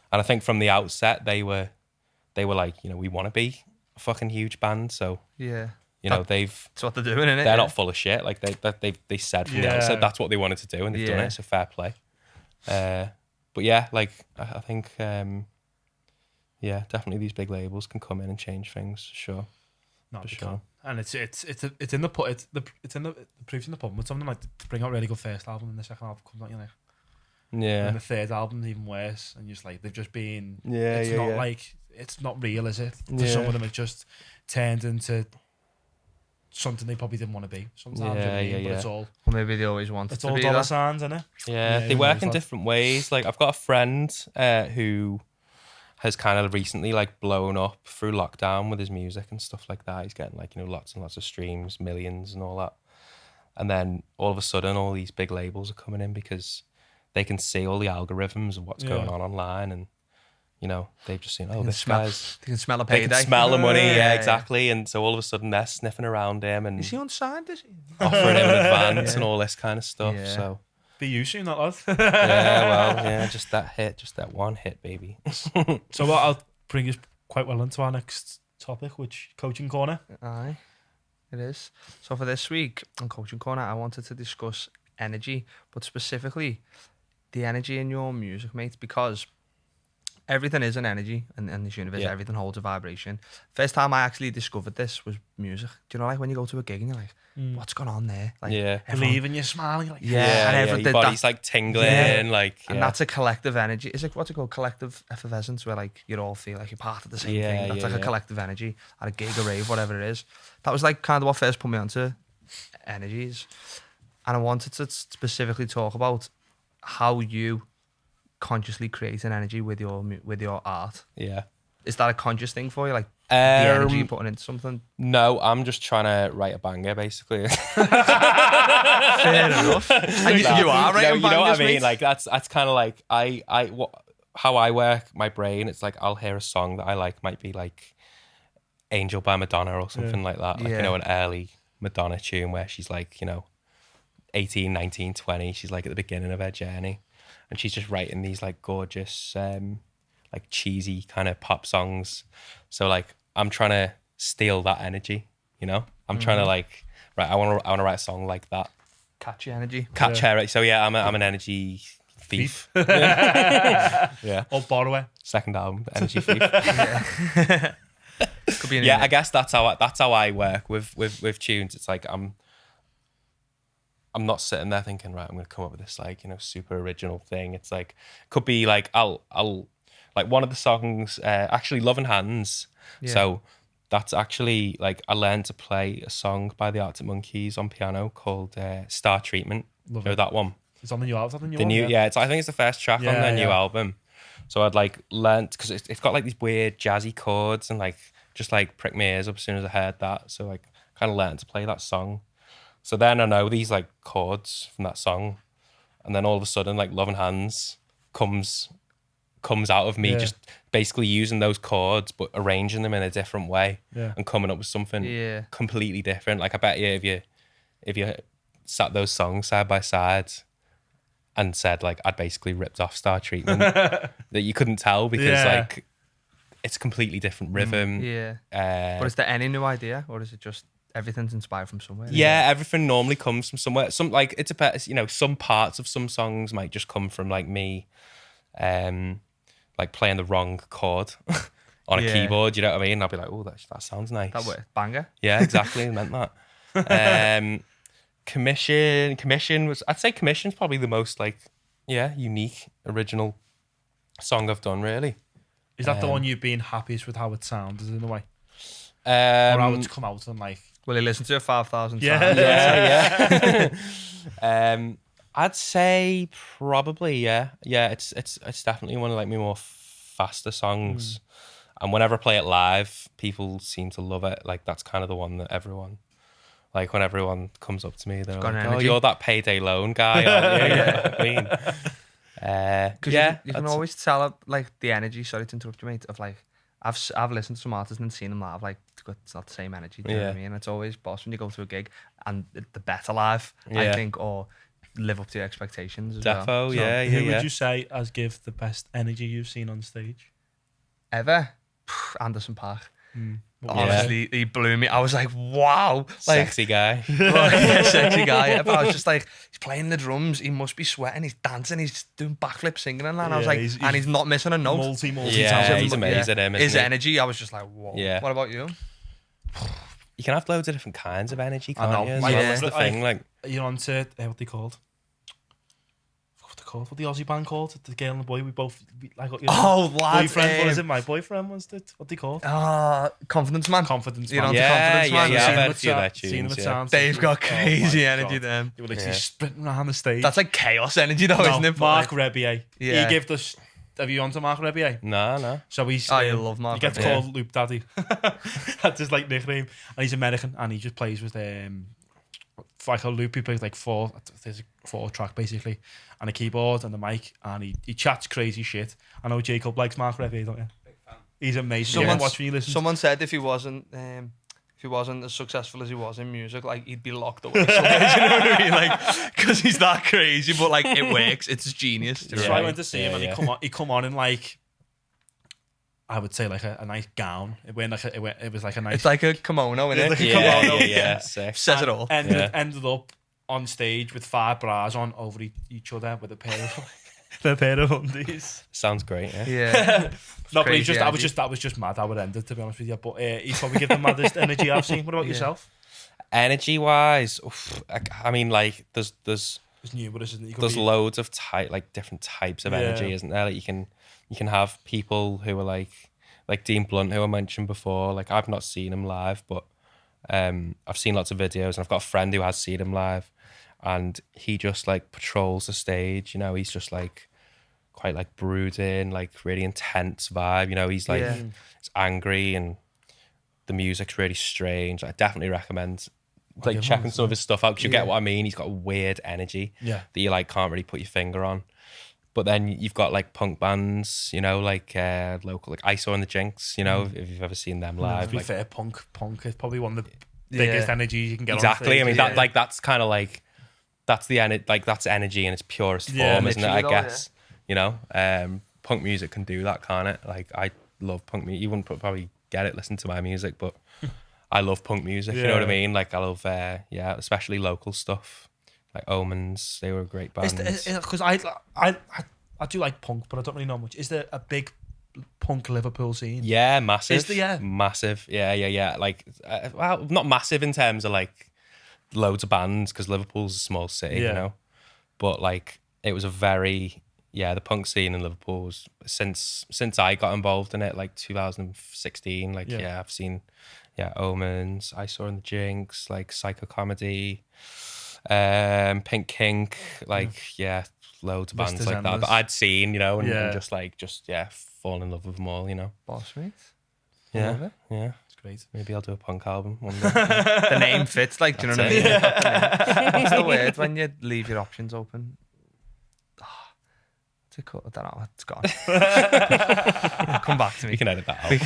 And I think from the outset they were like, you know, we want to be a fucking huge band, so you know, that's what they're doing, innit? They're not full of shit. Like they said from the outset that's what they wanted to do, and they've done it. So fair play. But yeah, like I think definitely these big labels can come in and change things. Sure. For sure. And it's in the proof's in the pudding with something like to bring out a really good first album and the second album comes out, you're like, and the third album's even worse, and just like they've just been like it's not real, is it? For some of them, it just turned into something they probably didn't want to be. Sometimes, but it's all. Or maybe they always wanted to be. It's all dollar signs, isn't it? Yeah, they work in different ways. Like I've got a friend who has kind of recently like blown up through lockdown with his music and stuff like that. He's getting like, you know, lots and lots of streams, millions and all that. And then all of a sudden, all these big labels are coming in because they can see all the algorithms of what's going on online, and you know, they've just seen, this guy's... They can smell a payday. They can smell the money, exactly. And so all of a sudden they're sniffing around him and... Is he unsigned, is he? Offering him an advance and all this kind of stuff, so... Be you soon, that lad. Just that one hit, baby. So I'll bring us quite well into our next topic, which Coaching Corner. Aye, it is. So for this week on Coaching Corner, I wanted to discuss energy, but specifically the energy in your music, mate, because everything is an energy in this universe. Everything holds a vibration. First time I actually discovered this was music. Do you know, like when you go to a gig and you're like, what's going on there? Like, believe and you're smiling. Like, and your body's like tingling, and that's a collective energy. It's like, what's it called? Collective effervescence, where like you all feel like you're part of the same thing. That's like a collective energy at a gig, a rave, whatever it is. That was like kind of what first put me onto energies, and I wanted to specifically talk about how you consciously create an energy with your art. Yeah. Is that a conscious thing for you? Like the energy you're putting into something? No, I'm just trying to write a banger, basically. Fair enough. And you are writing bangers, you know what I mean? Mate? Like that's kind of like how I work my brain. It's like I'll hear a song that I like, might be like Angel by Madonna or something like that. Like, you know, an early Madonna tune where she's like, you know, 18, 19, 20. She's like at the beginning of her journey. And she's just writing these like gorgeous, like cheesy kind of pop songs. So like I'm trying to steal that energy, you know. I'm trying to like, right, I want to write a song like that. Catch your energy. Catch her. Right? So yeah, I'm an energy thief. Yeah. Or borrower. Second album, energy thief. Could be I guess that's how I work with tunes. It's like I'm not sitting there thinking, right, I'm going to come up with this like, you know, super original thing. It's like, could be like, I'll like one of the songs, actually Love and Hands. Yeah. So that's actually like I learned to play a song by the Arctic Monkeys on piano called Star Treatment. Love you know it. that one? It's on the new album. The new, I think it's the first track on their new album. So I'd like learnt, because it's got like these weird jazzy chords, and like just like pricked my ears up as soon as I heard that. So like kind of learned to play that song. So then I know these like chords from that song, and then all of a sudden like Loving Hands comes out of me just basically using those chords but arranging them in a different way and coming up with something completely different. Like I bet you if you sat those songs side by side and said like I'd basically ripped off Star Treatment, that you couldn't tell, because like it's a completely different rhythm. But is there any new idea, or is it just everything's inspired from somewhere? Everything normally comes from somewhere. Some like it's a, you know, some parts of some songs might just come from like me like playing the wrong chord on a keyboard, you know what I mean? I'll be like, oh, that sounds nice. That way, banger. Yeah, exactly. I meant that. Commission's probably the most like unique original song I've done, really. Is that the one you've been happiest with how it sounds in a way? Or how it's come out and like... Will you listen to it 5,000 times? Yeah. I'd say probably, yeah. It's definitely one of like my more faster songs. And whenever I play it live, people seem to love it. Like that's kind of the one that everyone... Like when everyone comes up to me, they're like, "Oh, you're that Payday Loan guy, aren't you?" You know what I mean? Because you can always tell like the energy. Sorry to interrupt you, mate. Of like, I've listened to some artists and seen them live. Like it's not the same energy. Do you know what I mean? It's always boss when you go to a gig and the better live, I think, or live up to your expectations. As Defo, well. So, who would you say has give the best energy you've seen on stage ever? Anderson .Paak. Honestly, he blew me. I was like, wow. Like, sexy guy. Sexy guy. Yeah. But I was just like, he's playing the drums. He must be sweating. He's dancing. He's doing backflips, singing and that. And I was like, and he's not missing a note. Multi yeah, he's amazing. Him, his energy, I was just like, whoa. Yeah. What about you? You can have loads of different kinds of energy, can't you? Like, that's the thing. Like, you're on to, what they called? What the Aussie band called? The girl and the boy, we both like. You know, lads, boyfriend. What is it? My boyfriend was it? What they called? Confidence Man. Confidence Man. You're on to Confidence Man. Yeah, I've heard a few of their tunes. They've got crazy energy. Them. They were literally sprinting around the stage. That's like chaos energy, though, isn't it? Mark Rebier. Yeah. He gave us. Have you on to Mark Rebier? No. So he's. You love Mark. He gets called Loop Daddy. That's his like nickname, and he's American, and he just plays with like a loop. He plays like there's a 4-track basically, and a keyboard and the mic, and he chats crazy shit. I know Jacob likes Mark Rebier, don't you? Big fan. He's amazing. Someone said if he wasn't as successful as he was in music, like he'd be locked away somewhere. You know what I mean? Like, because he's that crazy, but like it works. It's genius. So I went to see him, and he come on in like, I would say like a nice gown. It was like a nice. It's like a kimono, isn't it? Like a kimono. Yeah. Says it all. Ended up on stage with 5 bras on over each other with a pair of undies. Sounds great. Yeah. No, but that was just mad how it ended, to be honest with you. But he's probably give the maddest energy I've seen. What about yourself? Energy wise, I mean, like there's it's numerous, isn't it? There's loads of different types of energy, isn't there? Like you can have people who are like Dean Blunt, who I mentioned before. Like I've not seen him live, but I've seen lots of videos, and I've got a friend who has seen him live, and he just like patrols the stage. You know, he's just like quite like brooding, like really intense vibe. You know, he's like it's angry, and the music's really strange. I definitely recommend like checking some of his stuff out, because you get what I mean. He's got a weird energy that you like can't really put your finger on. But then you've got like punk bands, you know, like local, like ISO and the Jinx, you know, if you've ever seen them live. To be fair, punk is probably one of the biggest energies you can get. Exactly. I mean, that's kind of like that's energy in its purest form, isn't it? I guess you know, punk music can do that, can't it? Like I love punk music. You wouldn't probably get it, listen to my music, but I love punk music. You know what I mean? Like I love, especially local stuff. Like Omens, they were a great band. Because I do like punk, but I don't really know much. Is there a big punk Liverpool scene? Yeah, massive. Is there? Massive. Yeah. Like, well, not massive in terms of like loads of bands, because Liverpool's a small city, you know. But like, it was a very the punk scene in Liverpool was since I got involved in it, like 2016. Like, I've seen yeah, Omens, I Saw in the Jinx, like Psycho Comedy, Pink Kink, like loads of bands like that. But I'd seen, and just fall in love with them all, Boss mate. Yeah. It's great. Maybe I'll do a punk album one day. The name fits, like, do you know what I mean? Yeah. What's the word when you leave your options open? I don't know, it's gone. Come back to me. You can edit that out. We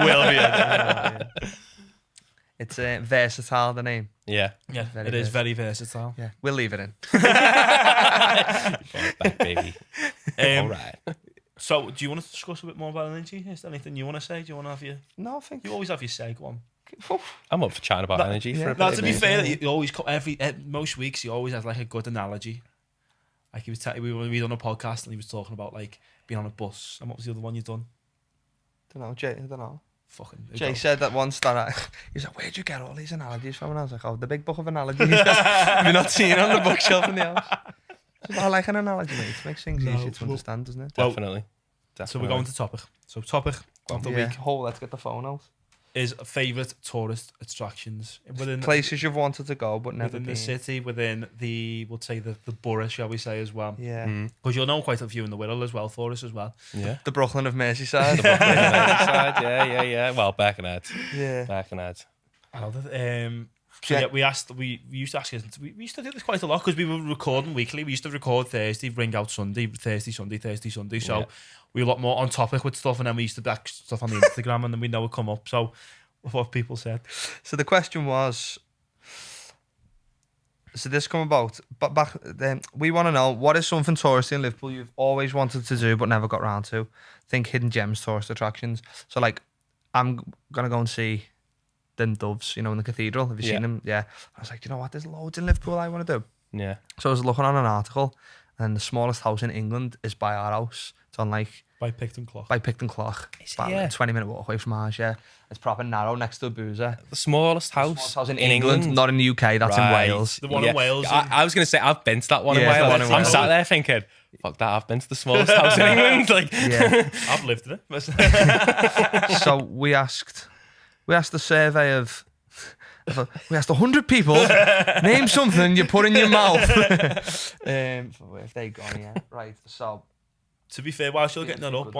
will be editing it. It's versatile, the name. Yeah. Yeah, it is very versatile. Yeah, we'll leave it in. Back, baby. All right. So, do you want to discuss a bit more about energy? Is there anything you want to say? Do you want to have your... No, I think... You always have your say, go on. I'm up for chatting about energy for a bit. Now, to be fair, you always... most weeks, he always has, like, a good analogy. Like, he was we done a podcast and he was talking about, like, being on a bus. And what was the other one you done? I don't know. Fucking... Jay said that once that he was like, where'd you get all these analogies from? And I was like, the big book of analogies. Have you not seen it on the bookshelf in the house? I like an analogy, mate. It makes things easier to understand, doesn't it? Definitely. So we're going to topic. So topic of the week. Let's get the phone out. Is favourite tourist attractions within places you've wanted to go but never within been. the city, within we'll say the borough, shall we say, as well. Yeah. Because you'll know quite a few in the Wirral as well, for us as well. Yeah. The Brooklyn of Merseyside. Yeah. Well, Birkenhead. Yeah. Birkenhead. We used to ask we used to do this quite a lot because we were recording weekly. We used to record Thursday, ring out Sunday, Thursday, Sunday. So we were a lot more on topic with stuff, and then we used to back stuff on the Instagram, and then we know it come up. So what people said. So the question was, so this come about, but back then we want to know, what is something touristy in Liverpool you've always wanted to do but never got around to? Think hidden gems, tourist attractions. So like, I'm gonna go and see them doves, in the cathedral. Have you seen them? Yeah. I was like, you know what? There's loads in Liverpool I want to do. Yeah. So I was looking on an article, and the smallest house in England is by our house. It's on like by Picton Clough. About a 20-minute walk away from ours. Yeah. It's proper narrow next to a boozer. The smallest house in England, not in the UK. That's in Wales. The one in Wales. I was going to say I've been to that one in Wales. I'm sat there thinking, fuck that, I've been to the smallest house in England. Like, I've lived in it. So we asked the survey of. We asked 100 people, name something you put in your mouth. If they gone, yeah. Right, so. To be fair, while you're getting that up,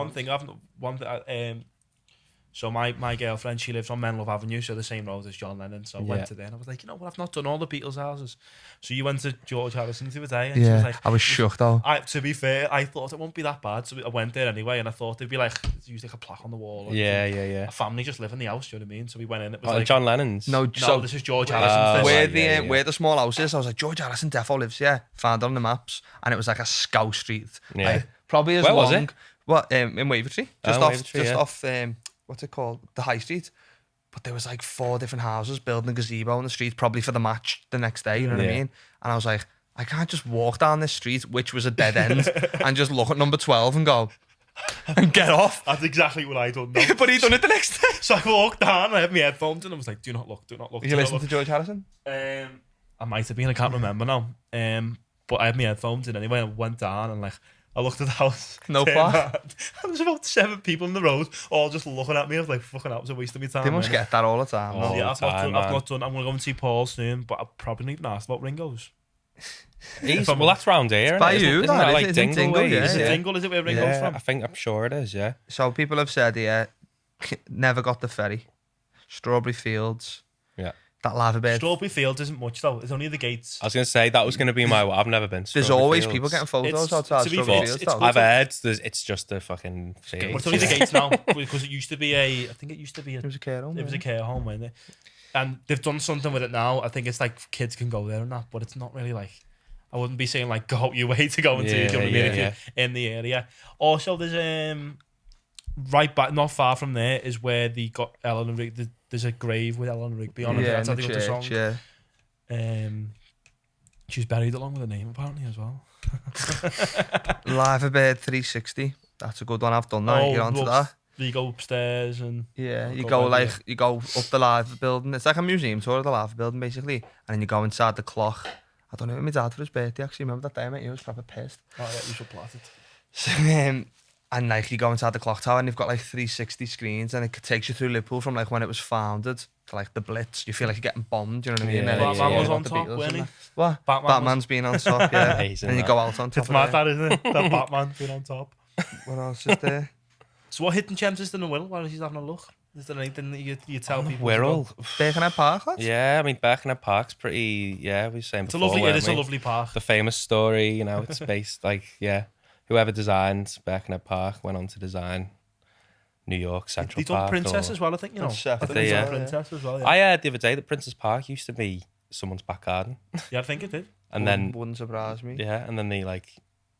so my girlfriend, she lives on Menlove Avenue, so the same road as John Lennon. So I went to there and I was like, you know what, I've not done all the Beatles houses. So you went to George Harrison the other day, and she was like, I was shocked though. To be fair, I thought it won't be that bad, so I went there anyway, and I thought it'd be like, use like a plaque on the wall. Yeah. A family just live in the house, do you know what I mean? So we went in. It was like John Lennon's. No, so this is George Harrison's. Where the small house is, I was like, George Harrison defo lives. Yeah, found it on the maps, and it was like a scout street. Yeah. Like, probably as Where long. was it? What in Wavertree? Just off. What's it called? The High Street. But there was like 4 different houses building a gazebo in the street, probably for the match the next day. You know what I mean? And I was like, I can't just walk down this street, which was a dead end, and just look at number 12 and go and get off. That's exactly what I done. But he done it the next day. So I walked down, I had my headphones, and I was like, do not look. Did you listen to George Harrison? I might have been, I can't remember now. But I had my headphones in anyway, and I went down and like, I looked at the house. No plaque. And there's about 7 people in the road, all just looking at me. I was like, fucking hell, it was a waste of my time. They must get that all the time. I've not done. I'm going to go and see Paul soon, but I probably need to ask about Ringo's. Well, that's round here. By you, isn't that like Dingle? Dingle? Is it Dingle? Is it where Ringo's from? I'm sure it is, yeah. So people have said, never got the ferry. Strawberry Fields. Yeah. That lava bed. Strawberry Fields isn't much though. It's only the gates. I was going to say that was going to be my. I've never been to There's Strawberry always Fields. people getting photos outside to be Strawberry fair, Fields. I've heard it's just a fucking field. But it's only the gates now, because it used to be It was a care home. It was a care home, wasn't it? And they've done something with it now. I think it's like kids can go there and that, but it's not really like. I wouldn't be saying like go out your way to go and see. Do you know what I mean? If you're in the area. Also, there's right back, not far from there, is where they got Eleanor Rigby. There's a grave with Eleanor Rigby on it. Yeah, That's in how the they got the church, song. She's buried along with her name apparently as well. Live Bird 360. That's a good one. I've done that. You're onto that. You go upstairs and you go up the live building. It's like a museum tour of the live building basically, and then you go inside the clock. I don't know, with my dad for his birthday actually. Remember that day, mate? He was proper pissed. Oh yeah, you should plot it. So, And like you go inside the clock tower and they've got like 360 screens and it takes you through Liverpool from like when it was founded to like the Blitz. You feel like you're getting bombed, you know what I mean? Batman was on top, wasn't he? What? Batman's been on top, yeah. Amazing, and you go out on top. It's mad that, isn't it? That Batman being on top. What else is there? So what hidden gems is there in the Wirral while he's having a look? Is there anything that you tell people? Wirral. Birkenhead Park, lads? Yeah, I mean, Birkenhead Park's pretty, we were saying It's before, a lovely, weren't it is a we? lovely park. The famous story, you know, it's based, like, whoever designed Birkenhead Park went on to design New York Central They done Park. Princess as well, I think, you know. That's I think they, he's yeah. done Princess as well, yeah. I heard the other day that Princess Park used to be someone's back garden. Yeah, I think it did. And then, Wouldn't surprise me. and then they, like,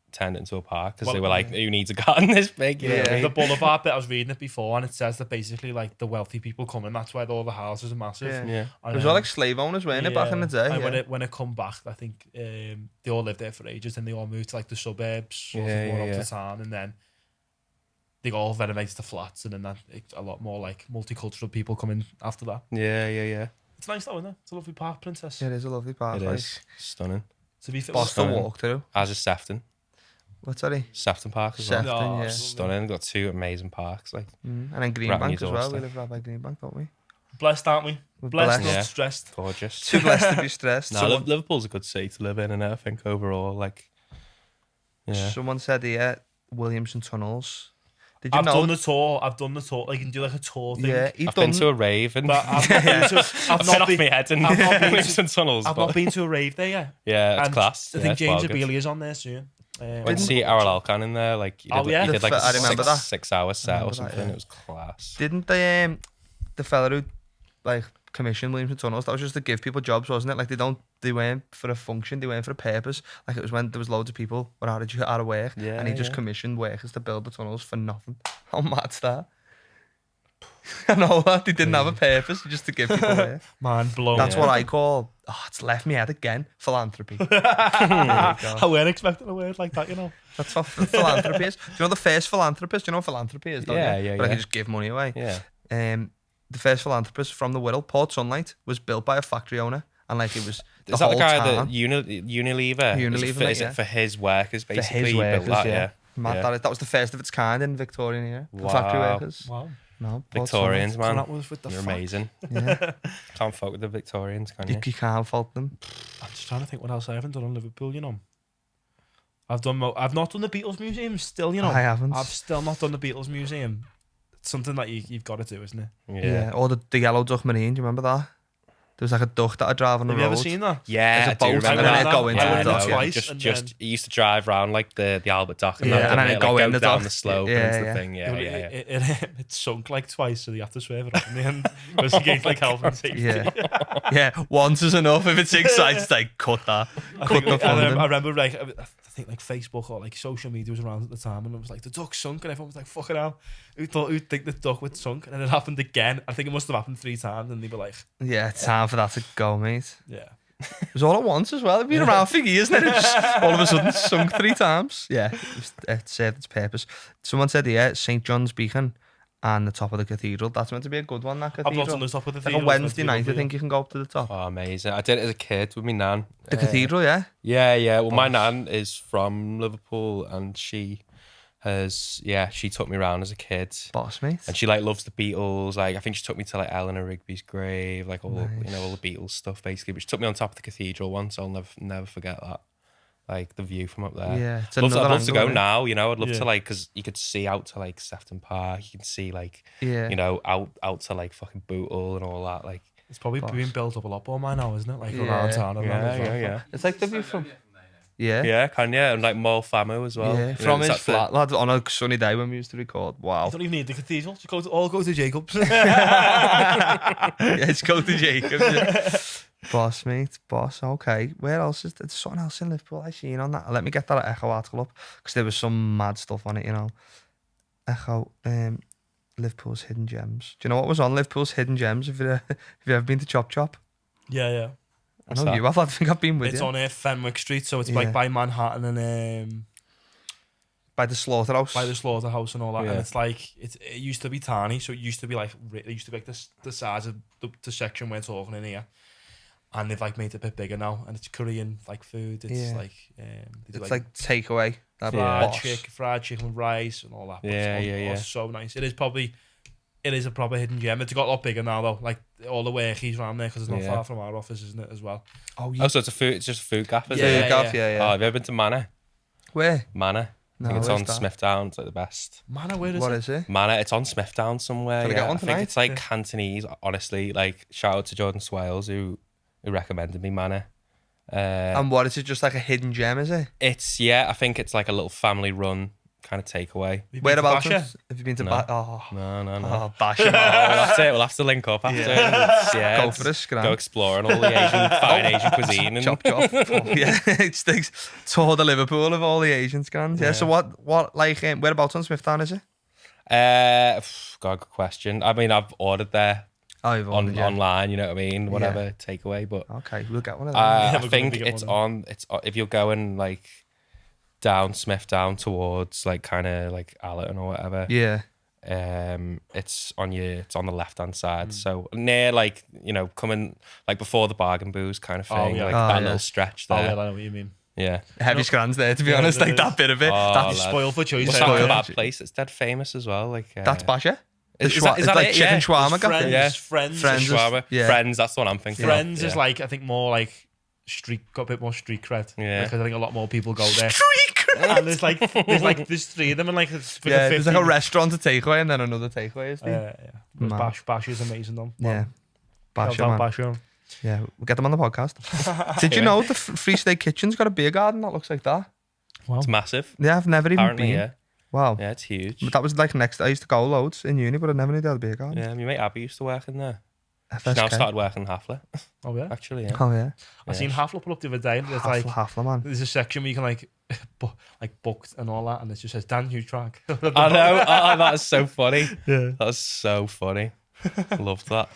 turned it into a park because Well, they were like, who needs a garden this big? You know what I mean? The boulevard bit, I was reading it before, and it says that basically, like, the wealthy people come in, that's why all the houses are massive. Yeah. Yeah. And, It was all like slave owners, weren't it, back in the day? And Yeah. when it come back, I think they all lived there for ages, and they all moved to like the suburbs, sort of more up to town, and then they got all renovated to flats, and then a lot more like multicultural people coming after that. Yeah. It's nice though, isn't it? It's a lovely park, Princess. Yeah, it is a lovely park. It like. is. Stunning. To be fair, Boss to Stunning. walk through. As is Sefton. What's that? Sefton Park as well. Sefton, Oh, yeah. Stunning. Got two amazing parks. Like, And then Greenbank Right on as your well. We doorstep. live right by Greenbank, don't we? blessed, aren't we? We're Blessed, blessed. not Yeah. stressed. gorgeous. Too blessed to be stressed. No, Liverpool's a good city to live in, and I think overall, like, Someone said here, Williamson Tunnels. Did you I've know? done the tour. Like, you can do like a tour thing. Yeah, I've been to a rave and But I've not been to. I've been off my head and I've not been Williamson Tunnels. I've but not been to a rave there yet. yeah, it's And class. I Yeah, think it's James well good. Abelia's on there soon. Went to see Aral Alcan in there. Like, he did, Oh, yeah? he did like I remember that. 6 hour set or remember that, something. yeah. It was class. Didn't they, the fella who like commissioned Williamson Tunnels, that was just to give people jobs, wasn't it? Like they weren't for a function, they weren't for a purpose. Like it was when there was loads of people were out of work, Yeah, and he just yeah. commissioned workers to build the tunnels for nothing. How mad's that? I know that they didn't have a purpose, just to give people work. Man, blown. That's Yeah. what I call. Oh, it's left me head again. Philanthropy. I weren't expecting a word like that, you know. That's what philanthropy is. Do you know the first philanthropist? Do you know what philanthropy is? Don't Yeah, you? yeah, But I yeah. can just give money away. Yeah. The first philanthropist from the Wirral, Port Sunlight, was built by a factory owner, and like it was the Is that whole the guy town. that Unilever? Unilever, Is yeah. it for his workers For basically? his He built workers, that, yeah. yeah. Mad Yeah. that was the first of its kind in Victorian era. For Wow. factory workers. Wow. No, Port Victorians, So man. that was with the You're fuck. amazing. Sunlight. Yeah. Can't fuck with the Victorians, can you, you? you can't fault them. I'm just trying to think what else I haven't done on Liverpool, you know. I've not done the Beatles Museum still, you know. I haven't. I've still not done the Beatles Museum. It's something that you've got to do, isn't it? Yeah. Or the yellow duck marine. Do you remember that? There was like a duck that I drive on the Have road. you ever seen that? Yeah, There's a I do boat remember and then that. it go into I the went dock. there twice. and Just then he used to drive around like the Albert Dock and Yeah, that, and then didn't it go in go the down dock. the slope Yeah, and into yeah. the thing. Yeah. it sunk like twice, so they have to swerve it up in the end. Because against like health and safety. Yeah. Yeah. Once is enough. If it's exciting, it's like cut that. Cut the I funding. remember like I think like Facebook or like social media was around at the time, and it was like the duck sunk, and everyone was like, "Fucking hell, who'd think the duck would sunk?" And then it happened again. I think it must have happened 3 times, and they were like, Yeah, it's time for that to go, mate. "Yeah." It was all at once as well. It'd been around for years, and then it just all of a sudden sunk 3 times. Yeah, it served its purpose. Someone said, yeah, St. John's Beacon and the top of the cathedral. That's meant to be a good one, that I've cathedral. not done the top of the Like a theatre, Wednesday it's meant night, to I be think you can go up to the top. Oh, amazing! I did it as a kid with my nan. The cathedral, yeah? Yeah. Well, my nan is from Liverpool, and she took me around as a kid. Boss, mate. And she like loves the Beatles. Like I think she took me to like Eleanor Rigby's grave, like all all the Beatles stuff basically. But she took me on top of the cathedral once. I'll never forget that. Like the view from up there. Yeah, it's I'd love another to angle, go isn't it? now. You know, I'd love Yeah. to like because you could see out to like Sefton Park. You can see like Yeah. you know out to like fucking Bootle and all that. Like It's probably being built up a lot more by now, isn't it? Like Yeah. around town. And that as well. yeah. It's like the view from... Yeah. Yeah, can you? And like Mall Famu as well. Yeah, You know, from is his that the- flat, lad, on a sunny day when we used to record. Wow. You don't even need the cathedral. Just go to Jacobs. Yeah, it's go to Jacobs. Yeah. Boss, mate. Boss. Okay. Where else is there? There's something else in Liverpool I seen on that. Let me get that Echo article up because there was some mad stuff on it, you know. Echo, Liverpool's hidden gems. Do you know what was on Liverpool's hidden gems? Have you ever been to Chop Chop? yeah. I know that? you have. I think I've been with It's you. on Fenwick Street, so it's Yeah. like by Manhattan and By the slaughterhouse. by the slaughterhouse and all that. Yeah. And it's like it used to be tiny, so it used to be like the size of the section we're talking in here. And they've like made it a bit bigger now, and it's Korean like food. It's Yeah. like they do, It's like takeaway. That fried chicken with rice and all that. It's so nice. It is a proper hidden gem. It's got a lot bigger now though. Like all the work he's around there because it's not far from our office, isn't it? As well. Oh, so it's just a food gaff, is it? Food gaff, yeah. Oh, have you ever been to Manor? Where? Manor. No, I think it's on Smithdown. It's like the best. Manor, where is what it? is it? Manor, it's on Smithdown somewhere. Can I get one tonight? I think it's like Cantonese. Honestly, like shout out to Jordan Swales who recommended me Manor. And what is it? Just like a hidden gem, is it? It's I think it's like a little family run kind of takeaway. Whereabouts? Have you been to No. Oh No. Basha. We'll have to link up after. Go for a scram. Go exploring all the fine Asian cuisine. And Chop. It sticks. Tour the Liverpool of all the Asian scans. Yeah. So what like whereabouts on Smithdown is it? God, good question. I mean, I've ordered there. Oh, you've ordered online. You know what I mean? Whatever takeaway, but okay, we'll get one of them. I think it's on. It's if you're going like down Smithdown towards like kind of like Allerton or whatever. Yeah. It's on the left hand side, so near like coming like before the bargain booze kind of thing, that little stretch there. Oh yeah, I know what you mean. Yeah, heavy scrans there to be honest, like that bit of it. That's spoiled for choice. What's that kebab place? It's dead famous as well. Like that's Basha. Is that like it? chicken shawarma? Friends. Shawarma. Friends. That's the one I'm thinking. Friends is like I think more like got a bit more street cred. Yeah, because I think a lot more people go there. Street cred. And there's three of them, and like it's there's like a restaurant to takeaway and then another takeaway. Is there? Bash is amazing though. Yeah, Basha. Yeah, we'll get them on the podcast. Did you know the Free State Kitchen's got a beer garden that looks like that? Wow. It's massive. Yeah, I've never even Apparently, been. Yeah. Wow. Yeah, it's huge. But that was like next. I used to go loads in uni, but I never knew they had a beer garden. Yeah, my mate Abby used to work in there. FSK. She's now started working in Hafler. Oh yeah. Actually, yeah. Oh yeah. I seen Hafler put up the other day. There's Hafler, man. There's a section where you can like booked and all that, and it just says Dan new track. I know. That is so funny. Yeah. That's so funny. Loved that.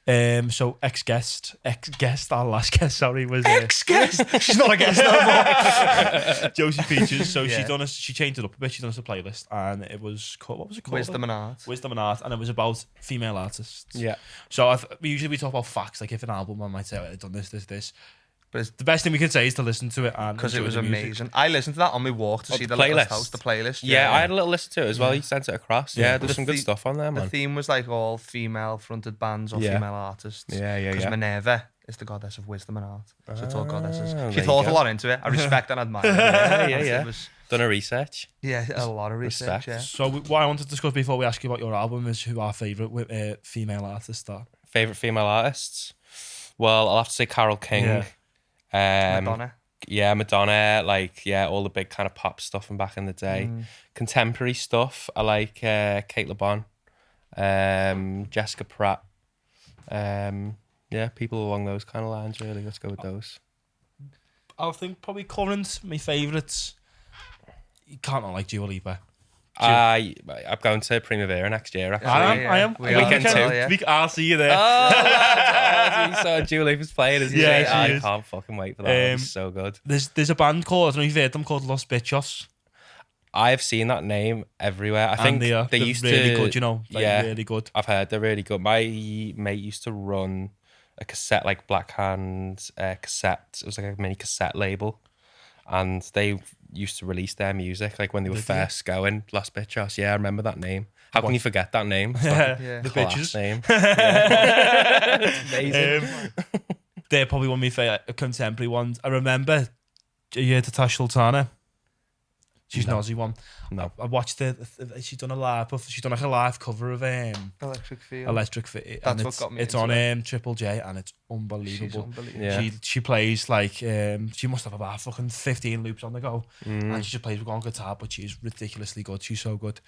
So ex-guest, our last guest, sorry, was ex-guest. She's not a guest no more. Josie Peaches. So she changed it up a bit. She done us a playlist, and it was called, what was it called? Wisdom and Art, and it was about female artists. Yeah. So we talk about facts, like if an album, I might say I've done this. But it's the best thing we can say is to listen to it, and because it was amazing. I listened to that on my walk to see the playlist. House, the playlist. Yeah, I had a little listen to it as well. You sent it across. Yeah, there's some good stuff on there, man. The theme was like all female fronted bands or female artists. Yeah. Because Minerva is the goddess of wisdom and art. So it's all goddesses. She thought a lot into it. I respect and admire it. Yeah. Done a research. Yeah, a lot of research. Yeah. So what I wanted to discuss before we ask you about your album is who our favourite female artists are. Favourite female artists? Well, I'll have to say Carole King. Yeah. Madonna. Yeah, Madonna, all the big kind of pop stuff from back in the day. Contemporary stuff, I like Kate Le Bon, Jessica Pratt. People along those kind of lines, really. Let's go with those. I think probably current, my favourites. You can't not like Dua Lipa. I'm going to Primavera next year, actually. I am. Weekend too. I'll see you there. So Dua Lipa's playing, isn't she? I can't fucking wait for that. It's so good. There's a band called, I don't know if you've heard them, called Los Bichos. I've seen that name everywhere. I think they used really to... good, really good. I've heard they're really good. My mate used to run a cassette, like Black Hand cassette. It was like a mini cassette label. And they used to release their music like when they were first going. Los Bichos. Yeah, I remember that name. How can you forget that name? The Bitches name. Amazing. They're probably one of my favourite contemporary ones. I remember you heard Tash Sultana. She's an Aussie one. No. I watched it. She's done a live cover of Electric Feel. That's what got me. It's on Triple J, and it's unbelievable. Yeah. She plays like she must have about fucking 15 loops on the go, and she just plays with one guitar, but she's ridiculously good. She's so good.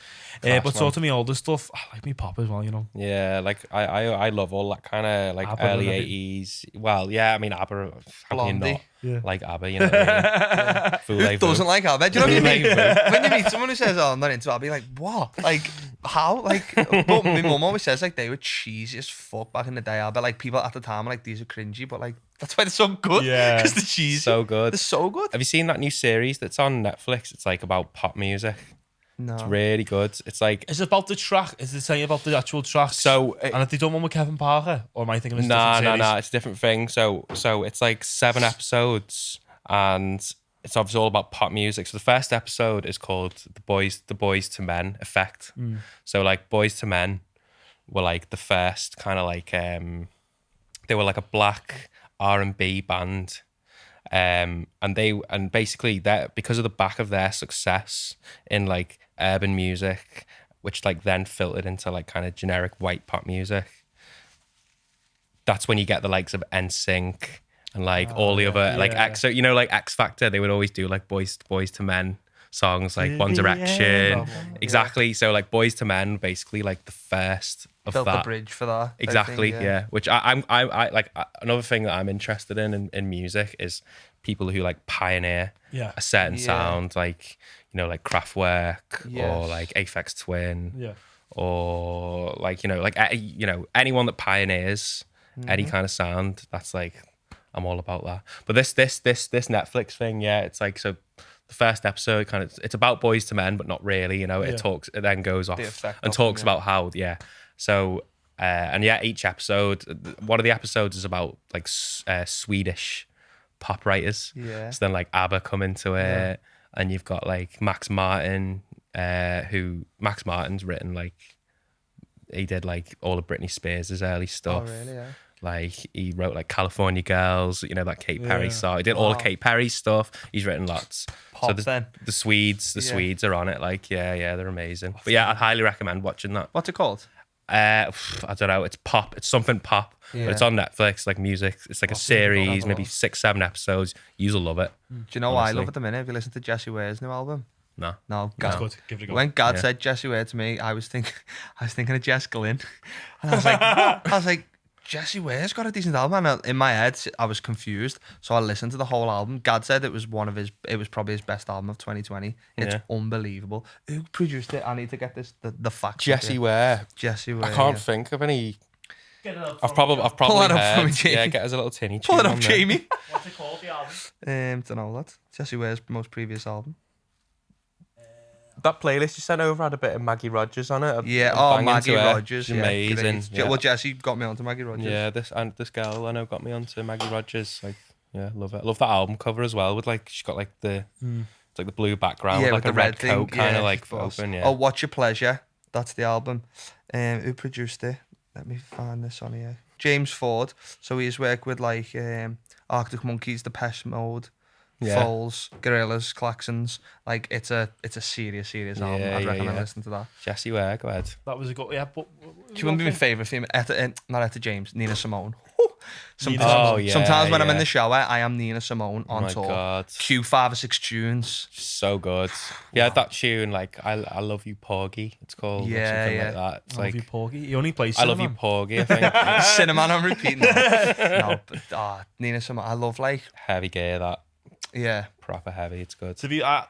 But sort of me older stuff, I like me pop as well. Yeah, like I love all that kind of like ABBA, early 80s. Well, yeah, I mean ABBA. How can you not like ABBA? You know what I mean? Who doesn't like ABBA? Do you know what I mean? When you meet someone who says, "Oh, I'm not into ABBA," be like, "What? Like how?" Like, but my mum always says like they were cheesy as fuck back in the day. ABBA, like people at the time were like, these are cringy, but like that's why they're so good. Yeah, because the cheese so good. They're so good. Have you seen that new series that's on Netflix? It's like about pop music. No, it's really good. It's like is it about the track? Is it saying about the actual track? So and have they done one with Kevin Parker, or am I thinking it's no, it's a different thing. So it's like 7 episodes, and it's obviously all about pop music. So the first episode is called the Boys to Men Effect. So like Boys to Men were like the first kind of like they were like a black R&B band. And basically that because of the back of their success in like urban music, which like then filtered into like kind of generic white pop music. That's when you get the likes of NSYNC and like all the other like X. So you know, like X Factor, they would always do like boys to men songs, like One Direction. Exactly. So like Boys to Men, basically like the first of Built that. the bridge for that. Exactly. Yeah. Which I like another thing that I'm interested in music is people who like pioneer a certain sound, like you know, like Kraftwerk or like Aphex Twin, or like you know, like anyone that pioneers any kind of sound. That's like I'm all about that. But this Netflix thing, it's like so. The first episode kind of it's about boys to men, but not really. You know, it then goes off and talks about how So each episode, one of the episodes is about like Swedish pop writers. Yeah. So then like ABBA come into it, and you've got like Max Martin, Max Martin's written like he did like all of Britney Spears' early stuff. Oh really? Yeah. Like he wrote like California Girls, you know, that Katy Perry song. He did all of Katy Perry's stuff. He's written lots. Pop, so the Swedes are on it. Like they're amazing. But yeah, I'd highly recommend watching that. What's it called? I don't know. It's pop. It's something pop. Yeah. But it's on Netflix. Like music. It's like a series, maybe 6-7 episods. You'll love it. Do you know why I love it at the minute? Have you listened to Jessie Ware's new album? No. That's good. Give it a go. When Gad said Jessie Ware to me, I was thinking of Jess Glynn, and I was like, Jessie Ware's got a decent album. And in my head, I was confused, so I listened to the whole album. Gad said it was probably his best album of 2020. It's unbelievable. Who produced it? I need to get the facts. Jessie Ware. Jessie Ware. I can't think of any. I've probably pull that up heard. for me, Jamie. Yeah, get us a little tinny. Pull it up, Jamie. What's it called? The album? Don't know that. Jessie Ware's most previous album. That playlist you sent over had a bit of Maggie Rogers on it. Maggie Rogers, amazing. Yeah. Well, Jessie got me onto Maggie Rogers. Yeah, this girl I know got me onto Maggie Rogers. Like, love it. Love that album cover as well. With like she's got like the it's like the blue background, with like a red coat, kind of like open. Yeah. Oh, What's Your Pleasure? That's the album. Who produced it? Let me find this on here. James Ford. So he's worked with like Arctic Monkeys, Depeche Mode. Foals, Gorillaz, Klaxons. Like it's a serious album. I'd recommend listening to that. Jessie Ware, go ahead. That was a good. Yeah, but she wouldn't be my favourite female. Not Etta James, Nina Simone. Sometimes when I'm in the shower, I am Nina Simone on tour. God. Cue 5 or 6 tunes. So good. Yeah, that tune, like I Love You Porgy, it's called. Something like that. It's I Love You Porgy. He only plays I Love You Porgy, I think. Cinnamon on repeat. No, but Nina Simone, I love like heavy gear that. Yeah, proper heavy. It's good. To be, I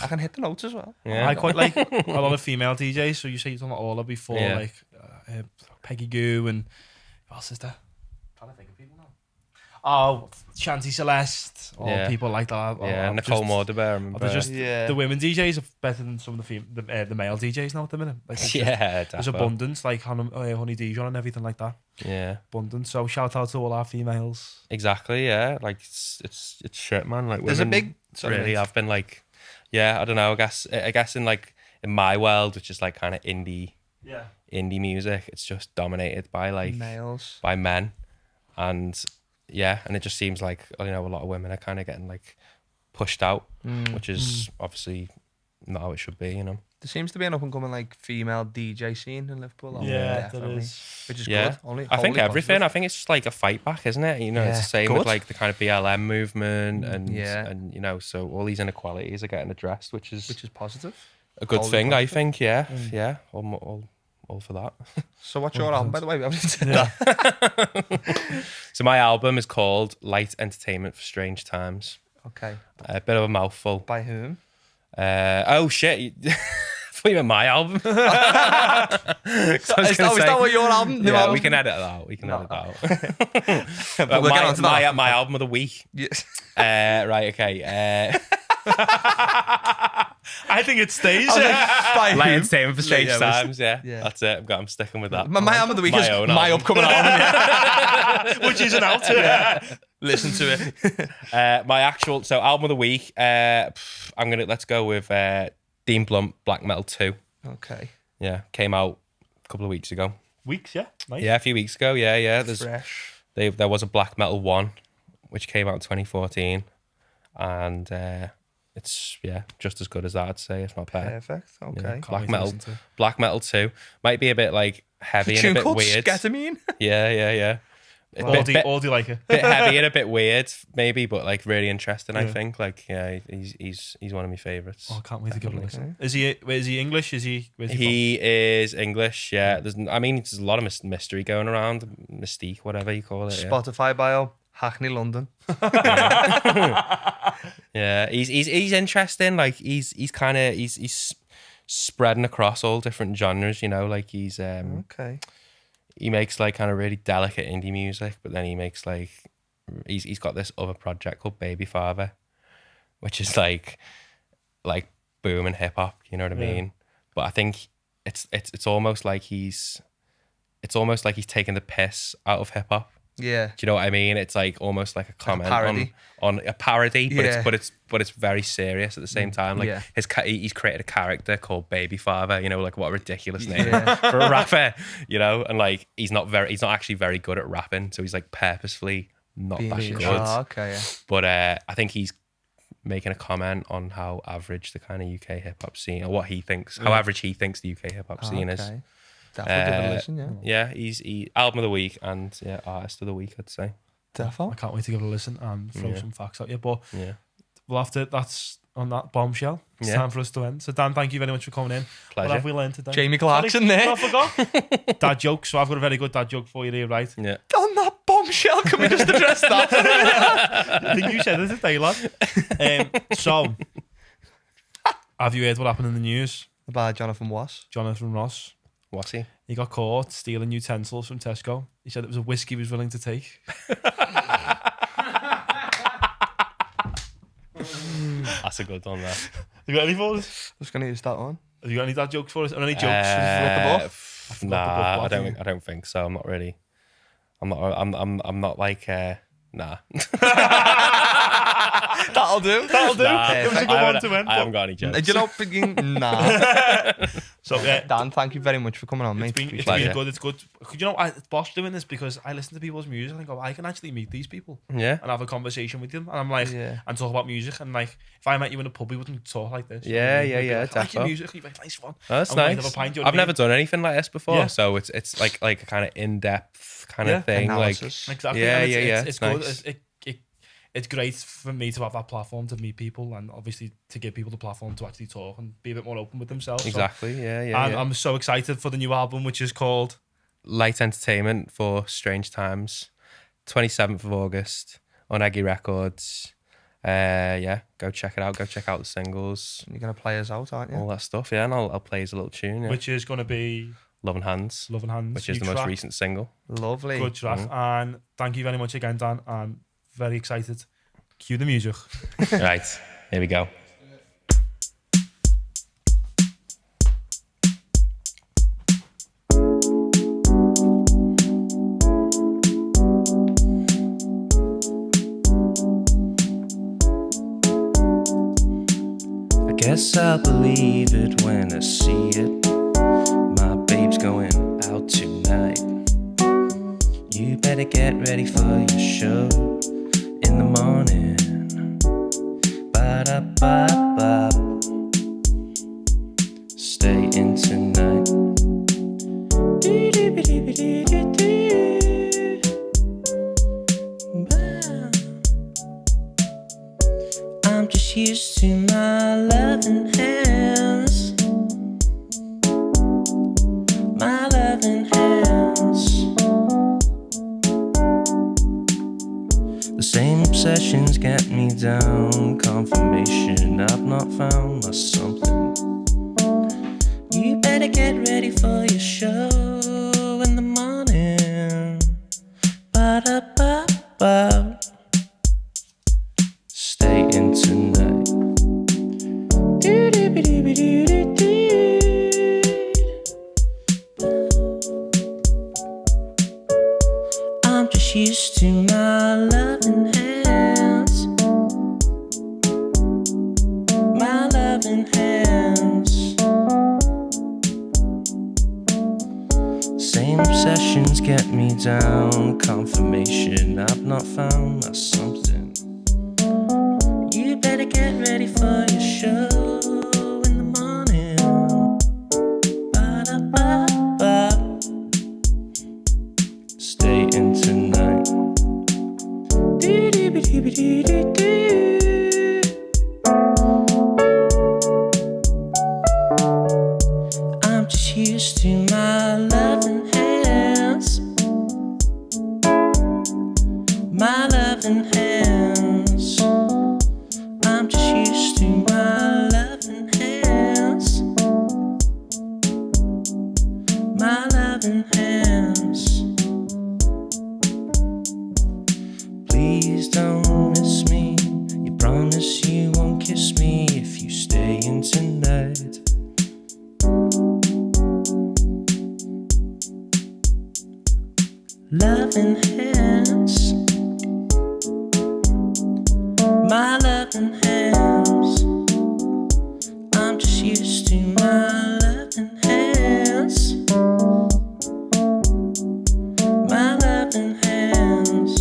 can hit the notes as well. Yeah, I quite like a lot of female DJs. So you say you've done Orla before, like Peggy Goo, and who else is there? I'm trying to think of people now. Oh, Shanty Celeste, or people like that. Nicole Mordeber. The women DJs are better than some of the male DJs now at the minute. Like, there's abundance, like Honey Dijon and everything like that. Yeah, abundance. So shout out to all our females. Exactly. Yeah, like it's shit, man. Like there's a big. Really, I've been like, I don't know. I guess in like in my world, which is like kind of indie music, it's just dominated by like males, by men, and it just seems like a lot of women are kind of getting like pushed out, which is obviously not how it should be. There seems to be an up and coming like female DJ scene in Liverpool. Definitely. Which is good. I think everything. Positive. I think it's just like a fight back, isn't it? It's the same with like the kind of BLM movement and so all these inequalities are getting addressed, which is positive. A good thing, I think. Yeah. All for that. So what's your album, by the way? We haven't said that. So my album is called Light Entertainment for Strange Times. Okay. A bit of a mouthful. By whom? Oh shit. I thought you meant my album. Is that what your album? Yeah, we can edit that out. But we'll get on to that. My album of the week. Yes. Right, okay. I think it stays. Light Entertainment for Strange Times, that's it. I'm sticking with that. My album of the week is my upcoming album, which isn't out. Listen to it. My actual album of the week. Let's go with Dean Blunt, Black Metal 2. Okay. Yeah, came out a couple of weeks ago. Weeks, yeah. Nice. Yeah, a few weeks ago. Yeah. Fresh. There was a Black Metal 1, which came out in 2014, and it's just as good as that. I'd say, if not better. Perfect. Okay. Yeah. Black Metal 2 might be a bit like heavy and a bit weird. Sketamine. Yeah. Or do you like it? Bit heavy and a bit weird, maybe, but like really interesting. I think. Like, yeah, he's one of my favorites. Oh, I can't wait to give it a listen. Is he English? Where's he is English. Yeah. There's a lot of mystery going around, mystique, whatever you call it. Spotify bio: Hackney, London. Yeah, he's interesting. Like he's spreading across all different genres. You know, like he's okay. He makes like kind of really delicate indie music, but then he makes like he's got this other project called Baby Father, which is like booming hip hop. You know what I mean? But I think it's almost like he's taking the piss out of hip hop. Yeah. Do you know what I mean? It's like almost like a comment on a parody, but it's very serious at the same time. Like he's created a character called Baby Father. You know, like what a ridiculous name for a rapper. You know, and like he's not actually very good at rapping, so he's like purposefully not that good. Oh, okay. Yeah. But I think he's making a comment on how average the kind of UK hip hop scene, or what he thinks, how average he thinks the UK hip hop scene is. Definitely give it a listen, yeah. He's album of the week and artist of the week, I'd say. Definitely. I can't wait to give it a listen and throw some facts at you. But we'll have to. That's on that bombshell. It's time for us to end. So Dan, thank you very much for coming in. Pleasure. What have we learned today? Jamie Clarkson there. I forgot. Dad joke. So I've got a very good dad joke for you here, right? Yeah. On that bombshell, can we just address that? I think you said it today, lad. So, have you heard what happened in the news? About Jonathan Ross. What's he? He got caught stealing utensils from Tesco. He said it was a whiskey he was willing to take. That's a good one, there. You got any for us? I was going to use that one. Have you got any dad jokes for us? Or any jokes with the book? Nah, I don't think so. I'm not really. I'm not like. Nah. That'll do. Nah, It was a good one to end. I haven't got any jokes. You're not thinking, nah. So, Dan, thank you very much for coming on, mate. It's been good. It's good. You know, it's boss doing this because I listen to people's music and I go, I can actually meet these people. Yeah. And have a conversation with them. And I'm like, and talk about music. And like, if I met you in a pub, we wouldn't talk like this. Yeah. Like, I like your music. You're like, nice one. That's nice. I've never done anything like this before. So it's like a kind of in-depth kind of thing. Analysis. Like, exactly. Yeah. It's nice. good. It's great for me to have that platform to meet people and obviously to give people the platform to actually talk and be a bit more open with themselves. Exactly. So, Yeah. I'm so excited for the new album, which is called Light Entertainment for Strange Times, 27th of August on Eggy Records. Go check it out. Go check out the singles. You're going to play us out, aren't you? All that stuff, and I'll play us a little tune. which is going to be Loving Hands, which is the most recent single. Lovely. Good track. And thank you very much again, Dan. And very excited. Cue the music. Right, here we go. I guess I'll believe it when I see it. My babe's going out tonight. You better get ready for your show in the morning. Ba-da-ba-ba. Stay in tonight. I'm just used to my loving hands. My loving hands. The same obsessions get me down. Confirmation I've not found my something. You better get ready for your show in the morning. Ba-da-ba-ba. Stay in tonight. I'm just used to my loving hands. loving hands. Same obsessions get me down. Confirmation I've not found that's something. You better get ready for your show in the morning. Ba-da-ba-ba. Stay in tonight. Do-do-be-do-be-do-do-do. I'm just used to my loving hands. My loving hands. I'm just used to my loving hands. My loving hands. Please don't miss me. You promise you won't kiss me if you stay in tonight. Loving hands. My loving hands. I'm just used to my loving hands. My loving hands.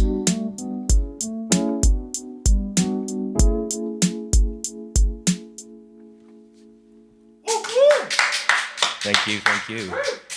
Thank you, thank you.